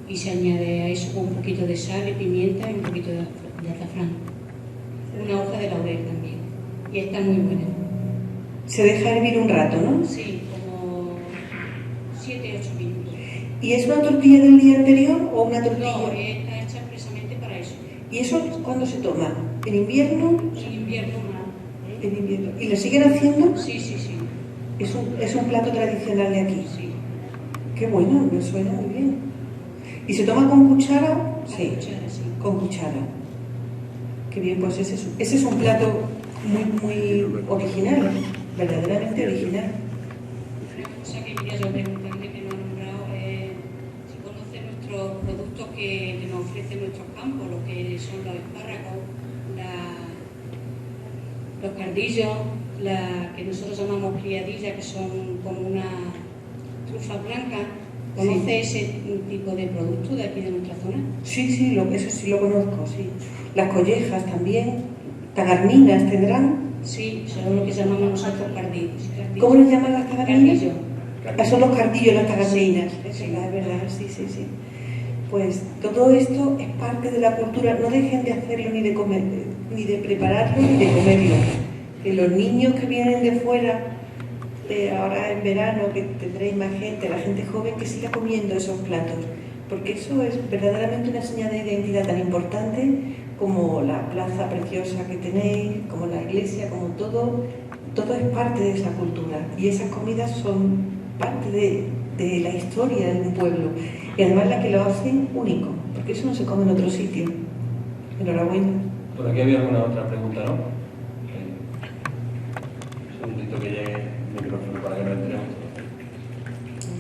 y se añade a eso con un poquito de sal y pimienta y un poquito de azafrán. Una hoja de laurel también. Y está muy buena. Se deja hervir un rato, ¿no? Sí, como 7-8 minutos. ¿Y es una tortilla del día anterior o una tortilla? No, está hecha expresamente para eso. ¿Y eso cuándo se toma? ¿En invierno? En invierno más. En invierno. ¿Y lo siguen haciendo? Sí, sí, sí. Es un plato tradicional de aquí. Sí. Qué bueno, me suena muy bien. ¿Y se toma con cuchara? Sí. Con cuchara, sí. Con cuchara. Qué bien, pues ese es un plato muy original, verdaderamente original. Una cosa que quería yo preguntarle que no ha nombrado es si conoce nuestros productos que nos ofrecen nuestros campos, lo que son los espárragos, los cardillos, que nosotros llamamos criadillas, que son como una trufa blanca. ¿Conoce ese tipo de producto de aquí de nuestra zona? Sí, eso sí lo conozco, sí. Las collejas también, tagarninas tendrán. Sí, son lo que llamamos nosotros cardillos. ¿Cómo les llaman las tagarninas? Cardillos. Son los cardillos, las tagarninas. Sí. Es verdad, sí. Pues todo esto es parte de la cultura. No dejen de hacerlo ni de comer, ni de prepararlo ni de comerlo. Que los niños que vienen de fuera ahora en verano, que tendréis más gente, la gente joven, que siga comiendo esos platos, porque eso es verdaderamente una señal de identidad tan importante como la plaza preciosa que tenéis, como la iglesia, como todo es parte de esa cultura, y esas comidas son parte de la historia de un pueblo, y además la que lo hacen único, porque eso no se come en otro sitio. Enhorabuena. Por aquí había alguna otra pregunta, ¿no? Un segundito que llegue el micrófono para que lo entremos.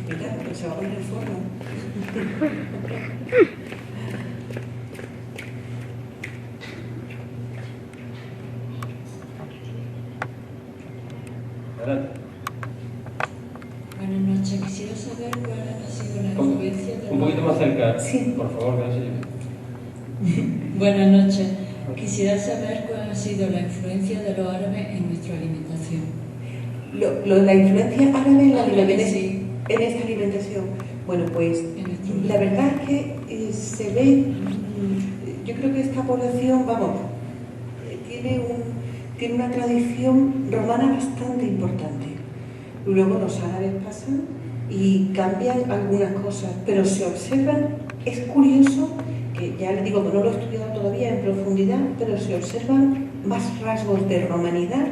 Mira, pues se va a poner el forno. Adelante. Buenas noches. Quisiera saber cuál ha sido la influencia de Un poquito más cerca, Sí. por favor, que no se lleve. Buenas noches. Quisiera saber cuál ha sido la influencia de los árabes en nuestra alimentación. La influencia árabe en la Árabe, alimentación, sí. en esta alimentación. Bueno, pues En nuestro la verdad es que se ve, yo creo que esta población, vamos, tiene una tradición romana bastante importante. Luego los árabes pasan y cambian algunas cosas, pero se observan, es curioso, que ya les digo que no lo he estudiado todavía en profundidad, pero se observan más rasgos de romanidad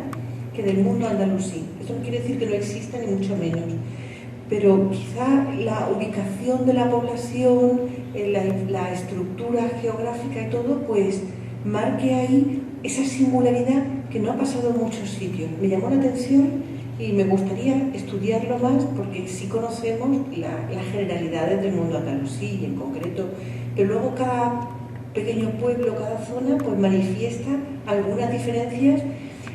que del mundo andalusí. Esto no quiere decir que no exista, ni mucho menos, pero quizá la ubicación de la población, la estructura geográfica y todo, pues marque ahí esa singularidad que no ha pasado en muchos sitios. Me llamó la atención y me gustaría estudiarlo más, porque sí conocemos las generalidades del mundo andalusí en concreto, pero luego cada pequeño pueblo, cada zona, pues manifiesta algunas diferencias,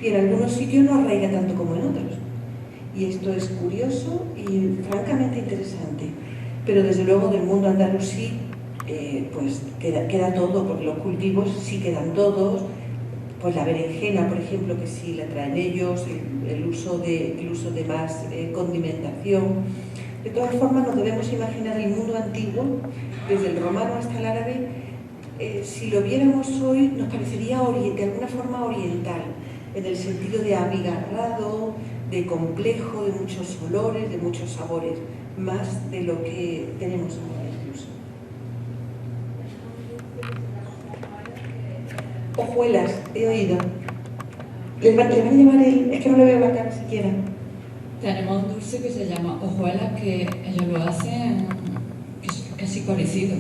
y en algunos sitios no arraiga tanto como en otros. Y esto es curioso y francamente interesante. Pero desde luego del mundo andalusí pues queda todo, porque los cultivos sí quedan todos. Pues la berenjena, por ejemplo, que sí la traen ellos, el uso de más condimentación. De todas formas, nos debemos imaginar el mundo antiguo, desde el romano hasta el árabe. Si lo viéramos hoy, nos parecería de alguna forma oriental, en el sentido de abigarrado, de complejo, de muchos olores, de muchos sabores, más de lo que tenemos ahora incluso. Hojuelas, he oído. ¿Les van a llevar es que no le veo la cara siquiera? Tenemos un dulce que se llama hojuelas, que ellos lo hacen casi parecido.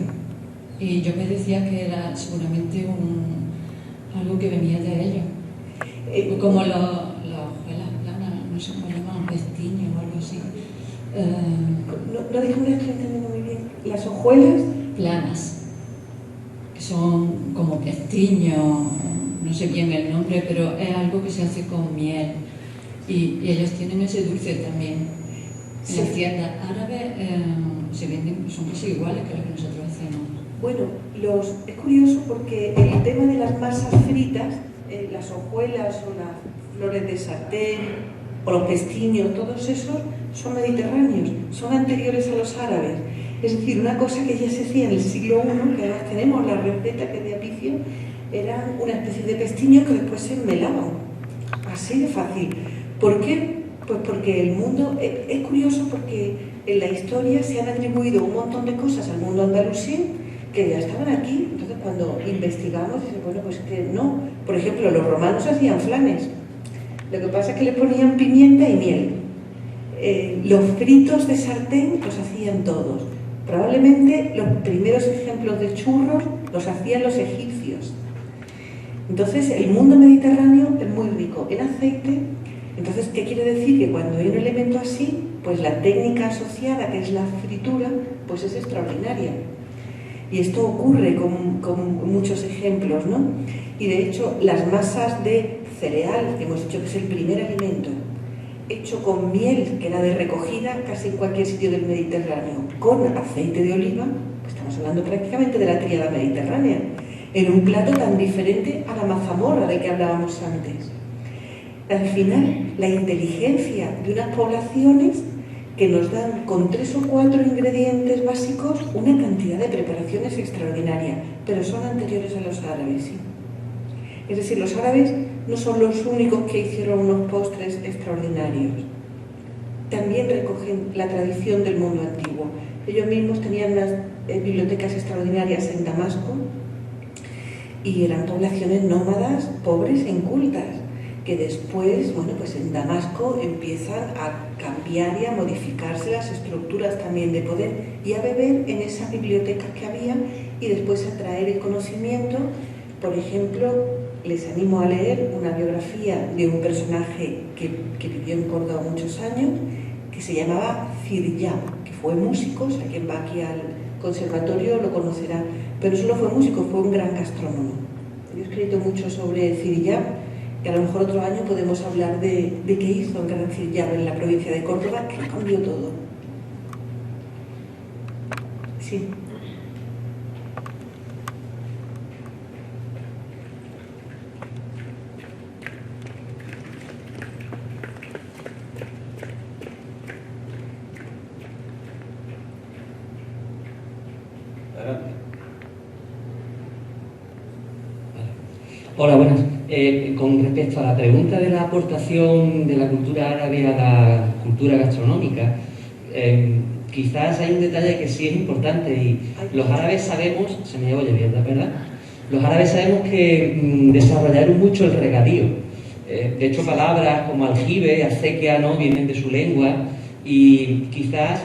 Y yo me decía que era seguramente algo que venía de ellos. Como las hojuelas planas, no sé cómo llaman, pestiño o algo así. No dijo una estoy entendiendo muy bien. Las hojuelas Planas, que son como pestiño, no sé bien el nombre, pero es algo que se hace con miel. Y ellos tienen ese dulce también. En las tiendas árabes se venden, son casi iguales que los que nosotros hacemos. Bueno, es curioso porque el tema de las masas fritas, las hojuelas o las flores de sartén o los pestiños, todos esos son mediterráneos, son anteriores a los árabes. Es decir, una cosa que ya se hacía en el siglo I, que además tenemos la receta que es de Apicio, eran una especie de pestiños que después se enmelaban. Así de fácil. ¿Por qué? Pues porque el mundo, es curioso porque en la historia se han atribuido un montón de cosas al mundo andalusí que ya estaban aquí. Entonces cuando investigamos, dicen, bueno, pues que no. Por ejemplo, los romanos hacían flanes. Lo que pasa es que le ponían pimienta y miel. Los fritos de sartén los hacían todos. Probablemente los primeros ejemplos de churros los hacían los egipcios. Entonces el mundo mediterráneo es muy rico en aceite. Entonces, ¿qué quiere decir? Que cuando hay un elemento así, pues la técnica asociada, que es la fritura, pues es extraordinaria. Y esto ocurre con muchos ejemplos, ¿no? Y de hecho, las masas de cereal, que hemos dicho que es el primer alimento, hecho con miel, que era de recogida casi en cualquier sitio del Mediterráneo, con aceite de oliva, pues estamos hablando prácticamente de la tríada mediterránea, en un plato tan diferente a la mazamorra de que hablábamos antes. Al final, la inteligencia de unas poblaciones que nos dan con 3 o 4 ingredientes básicos una cantidad de preparaciones extraordinarias, pero son anteriores a los árabes, ¿sí? Es decir, los árabes no son los únicos que hicieron unos postres extraordinarios. también recogen la tradición del mundo antiguo. Ellos mismos tenían unas bibliotecas extraordinarias en Damasco y eran poblaciones nómadas, pobres e incultas, que después, bueno, pues en Damasco empiezan a cambiar y a modificarse las estructuras también de poder y a beber en esas bibliotecas que había y después a traer el conocimiento. Por ejemplo, les animo a leer una biografía de un personaje que vivió en Córdoba muchos años, que se llamaba Ziryab, que fue músico, o sea, quien va aquí al conservatorio lo conocerá, pero no solo fue músico, fue un gran gastrónomo. Yo he escrito mucho sobre Ziryab, y a lo mejor otro año podemos hablar de qué hizo el gran Ziryab en la provincia de Córdoba, que cambió todo. Sí. Hola, buenas. Con respecto a la pregunta de la aportación de la cultura árabe a la cultura gastronómica, quizás hay un detalle que sí es importante y los árabes sabemos, se me oye bien, ¿verdad? Los árabes sabemos que desarrollaron mucho el regadío. De hecho, palabras como aljibe, acequia, ¿no?, vienen de su lengua y quizás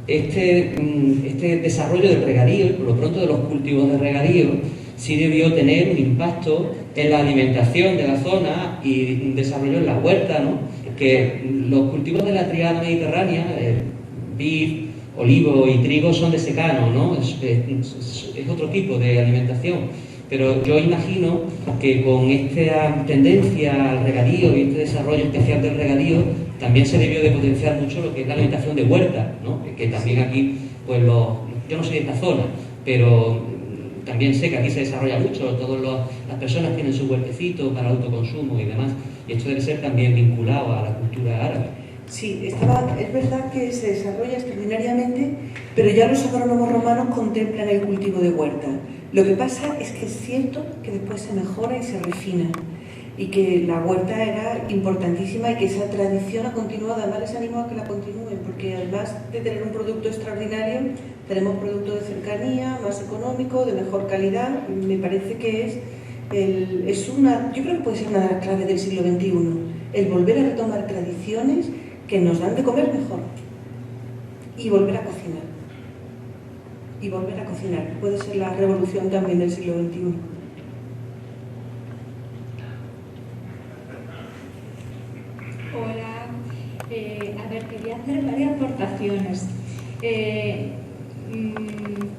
este desarrollo del regadío y por lo pronto de los cultivos de regadío sí debió tener un impacto en la alimentación de la zona y un desarrollo en la huerta, ¿no? Que los cultivos de la tríada mediterránea, vid, olivo y trigo, son de secano, ¿no? Es otro tipo de alimentación. Pero yo imagino que con esta tendencia al regadío y este desarrollo especial del regadío también se debió de potenciar mucho lo que es la alimentación de huerta, ¿no? Que también aquí, pues yo no soy de esta zona, pero también sé que aquí se desarrolla mucho, todas las personas tienen su huertecito para autoconsumo y demás, y esto debe ser también vinculado a la cultura árabe. Sí, es verdad que se desarrolla extraordinariamente, pero ya los agrónomos romanos contemplan el cultivo de huerta. Lo que pasa es que es cierto que después se mejora y se refina, y que la huerta era importantísima y que esa tradición ha continuado. Además les animo a que la continúen, porque además de tener un producto extraordinario, tenemos producto de cercanía, más económico, de mejor calidad. Me parece que yo creo que puede ser una de las claves del siglo XXI, el volver a retomar tradiciones que nos dan de comer mejor y volver a cocinar. Y volver a cocinar. Puede ser la revolución también del siglo XXI. Hola, a ver, quería hacer varias aportaciones.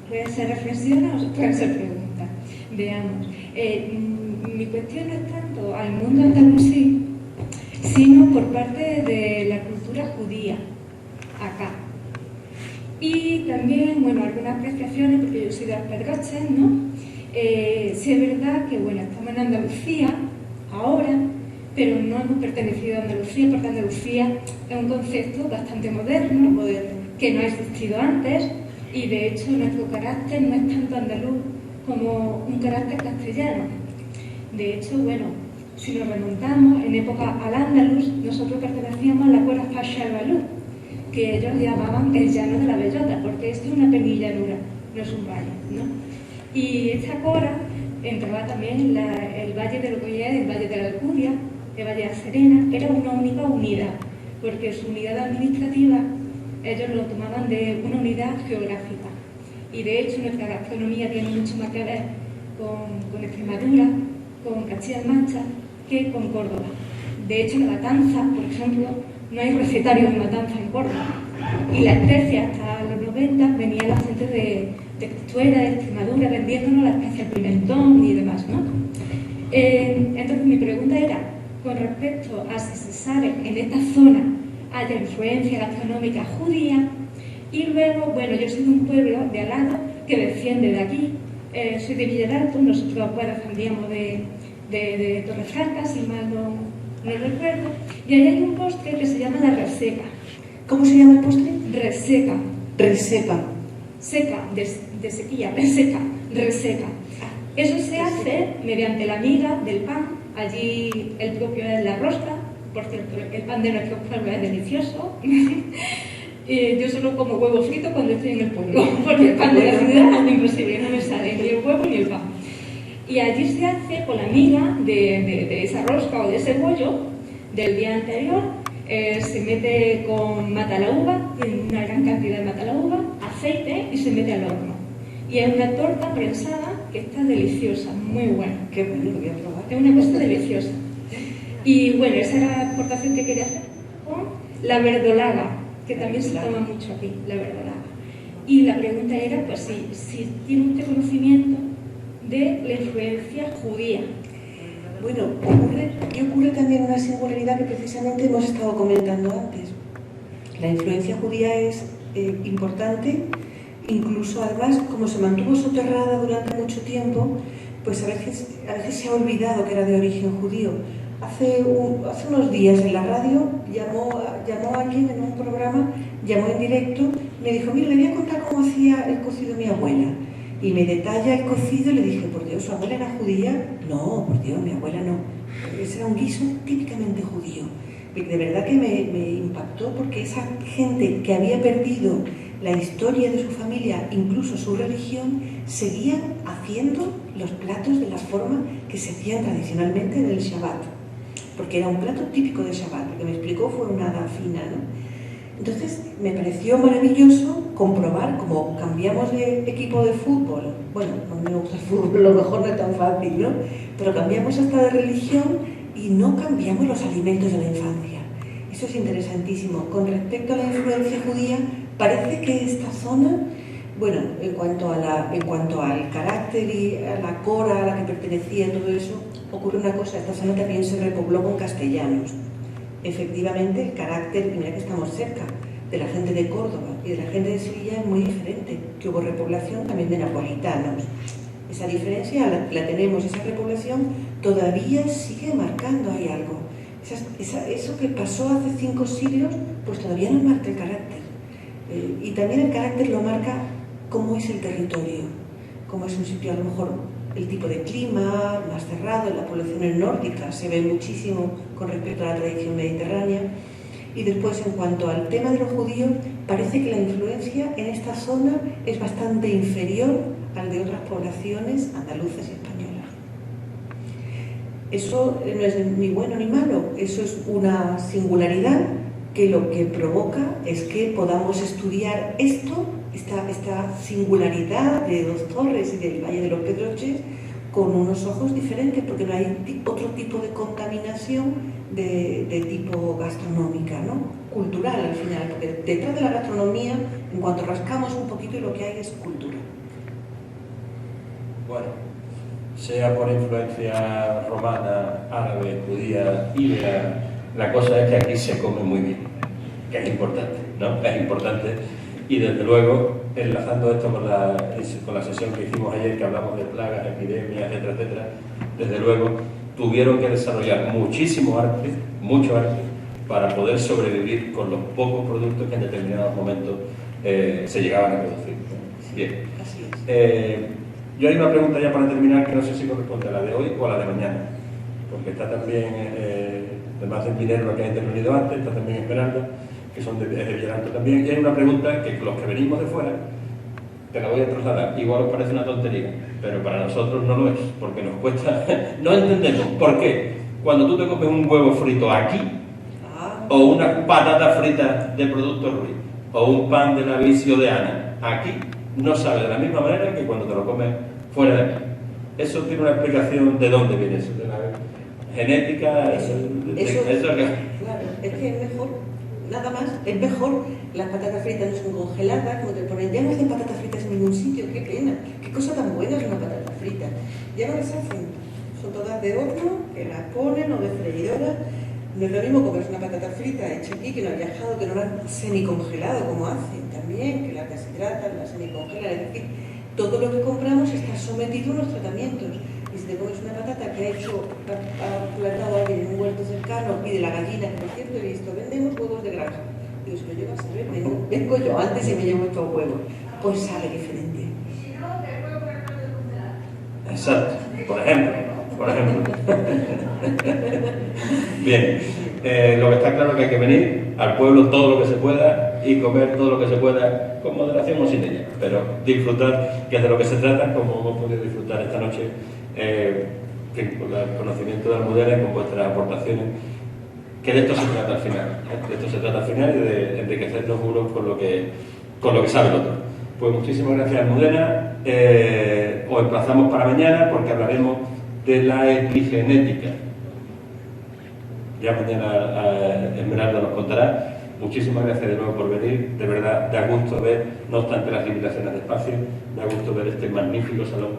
Puede ser reflexiones o pueden ser preguntas. Veamos. Mi cuestión no es tanto al mundo andalusí, sino por parte de la cultura judía, acá. Y también, bueno, algunas apreciaciones, porque yo soy de las Pedroches, ¿no? Sí es verdad que, bueno, estamos en Andalucía ahora, pero no hemos pertenecido a Andalucía, porque Andalucía es un concepto bastante moderno, que no ha existido antes, y de hecho nuestro carácter no es tanto andaluz como un carácter castellano. De hecho, bueno, si nos remontamos en época al andaluz, nosotros pertenecíamos a la cuerda Fasha al-Balú, que ellos llamaban el llano de la bellota, porque esto es una penillanura, no es un valle, ¿no? Y esta cora entraba también en el valle de lo que hoy es el valle de la Alcudia, el valle de la Serena, era una única unidad, porque su unidad administrativa ellos lo tomaban de una unidad geográfica. Y de hecho nuestra gastronomía tiene mucho más que ver con Extremadura, con Castilla-La Mancha, que con Córdoba. De hecho, la matanza, por ejemplo, no hay recetario de matanza en Córdoba. Y la especia, hasta los 90, venía la gente de Testuera, de Extremadura, vendiéndonos la especia del pimentón y demás, ¿no? Entonces, mi pregunta era, con respecto a si se sabe en esta zona haya influencia gastronómica judía, y luego, bueno, yo soy de un pueblo de al lado que desciende de aquí, soy de Villaralto, nosotros pues descendíamos de Torrefranca, si mal no recuerdo, y ahí hay un postre que se llama la reseca. ¿Cómo se llama el postre? Reseca. Reseca. Seca, de sequía, reseca, reseca. Eso se hace mediante la miga del pan, allí el propio es la rosca, por cierto, el pan de nuestro pueblo es delicioso. Yo solo como huevo frito cuando estoy en el pueblo, porque el pan de la ciudad es imposible, no me sale ni el huevo ni el pan. Y allí se hace con la miga de esa rosca o de ese bollo del día anterior, se mete con mata la uva, una gran cantidad de mata la uva, aceite y se mete al horno. Y es una torta prensada que está deliciosa, muy buena. Qué bueno, lo voy a probar. Es una cosa deliciosa. Y bueno, esa era la aportación que quería hacer con la verdolaga, que también se toma mucho aquí, la verdolaga. Y la pregunta era, pues, si tiene usted conocimiento de la influencia judía. Bueno, ocurre también una singularidad que precisamente hemos estado comentando antes. La influencia judía es importante, incluso además, como se mantuvo soterrada durante mucho tiempo, pues a veces se ha olvidado que era de origen judío. Hace unos días en la radio llamó a alguien en un programa, llamó en directo, me dijo, mira, le voy a contar cómo hacía el cocido mi abuela. Y me detalla el cocido y le dije, por Dios, ¿su abuela era judía? No, por Dios, mi abuela no. Ese era un guiso típicamente judío. De verdad que me impactó porque esa gente que había perdido la historia de su familia, incluso su religión, seguían haciendo los platos de la forma que se hacían tradicionalmente en el Shabbat. Porque era un plato típico de Shabbat. Lo que me explicó fue una hada fina, ¿no? Entonces me pareció maravilloso comprobar cómo cambiamos de equipo de fútbol. Bueno, no me gusta el fútbol, a lo mejor no es tan fácil, ¿no? Pero cambiamos hasta de religión y no cambiamos los alimentos de la infancia. Eso es interesantísimo. Con respecto a la influencia judía, parece que esta zona, bueno, en cuanto al carácter y a la cora a la que pertenecía y todo eso, ocurre una cosa, esta zona también se repobló con castellanos. Efectivamente, el carácter, y mira que estamos cerca, de la gente de Córdoba y de la gente de Sevilla es muy diferente, que hubo repoblación también de napolitanos. Esa diferencia la tenemos, esa repoblación todavía sigue marcando ahí algo. Eso que pasó hace 5 siglos, pues todavía nos marca el carácter. Y también el carácter lo marca cómo es el territorio, cómo es un sitio, a lo mejor el tipo de clima más cerrado. En las poblaciones nórdicas se ve muchísimo con respecto a la tradición mediterránea. Y después, en cuanto al tema de los judíos, parece que la influencia en esta zona es bastante inferior al de otras poblaciones andaluzas y españolas. Eso no es ni bueno ni malo, eso es una singularidad que lo que provoca es que podamos estudiar esta singularidad de Dos Torres y del Valle de los Pedroches con unos ojos diferentes, porque no hay otro tipo de contaminación de tipo gastronómica, ¿no? Cultural al final, porque detrás de la gastronomía, en cuanto rascamos un poquito, lo que hay es cultura. Bueno, sea por influencia romana, árabe, judía, íbera, la cosa es que aquí se come muy bien, que es importante, ¿no? Es importante. Y desde luego, enlazando esto con la sesión que hicimos ayer, que hablamos de plagas, epidemias, etcétera, etcétera, desde luego tuvieron que desarrollar muchísimo arte, mucho arte, para poder sobrevivir con los pocos productos que en determinados momentos se llegaban a producir. Bien. Así es. Yo hay una pregunta ya para terminar que no sé si corresponde a la de hoy o a la de mañana, porque está también, además de Minerva que ha intervenido antes, está también Esmeralda, que son de Villaralto también, y hay una pregunta que los que venimos de fuera, te la voy a trasladar, igual os parece una tontería, pero para nosotros no lo es, porque nos cuesta, no entendemos por qué cuando tú te comes un huevo frito aquí, o una patata frita de Productos Ruiz, o un pan de Navicio de Ana, aquí, no sabe de la misma manera que cuando te lo comes fuera de aquí. Eso tiene una explicación de dónde viene eso, de la genética, Claro, es que es mejor, nada más, es mejor. Las patatas fritas no son congeladas, como te ponen, ya no hacen patatas fritas en ningún sitio, qué pena, qué cosa tan buena es una patata frita. Ya no las hacen, son todas de horno, que las ponen, o de freidora. No es lo mismo comer una patata frita hecha aquí, que no ha viajado, que no la han semicongelado, como hacen también, que la deshidratan, la semicongelan. Es decir, todo lo que compramos está sometido a unos tratamientos. Y si te comes una patata que ha plantado alguien en un huerto cercano, y de la gallina, que por cierto he visto, vendemos huevos de granja. Digo, si lo llevas a ver, vengo yo antes y me llevo estos huevos. Pues sale diferente. Exacto, por ejemplo. por ejemplo. Bien, lo que está claro es que hay que venir al pueblo todo lo que se pueda y comer todo lo que se pueda, con moderación o sin ella, pero disfrutar, que es de lo que se trata, como hemos podido disfrutar esta noche, con el conocimiento de Almudena y con vuestras aportaciones, que de esto se trata al final, de esto se trata al final y de enriquecernos unos con lo que sabe el otro. Pues muchísimas gracias, Almudena. Os emplazamos para mañana porque hablaremos de la epigenética. Ya mañana Esmeralda nos contará. Muchísimas gracias de nuevo por venir. De verdad, da gusto ver, no obstante las limitaciones de espacio, da gusto ver este magnífico salón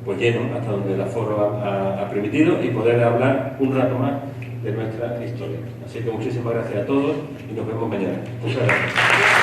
pues lleno, hasta donde el aforo ha permitido, y poder hablar un rato más de nuestra historia. Así que muchísimas gracias a todos y nos vemos mañana. Muchas gracias.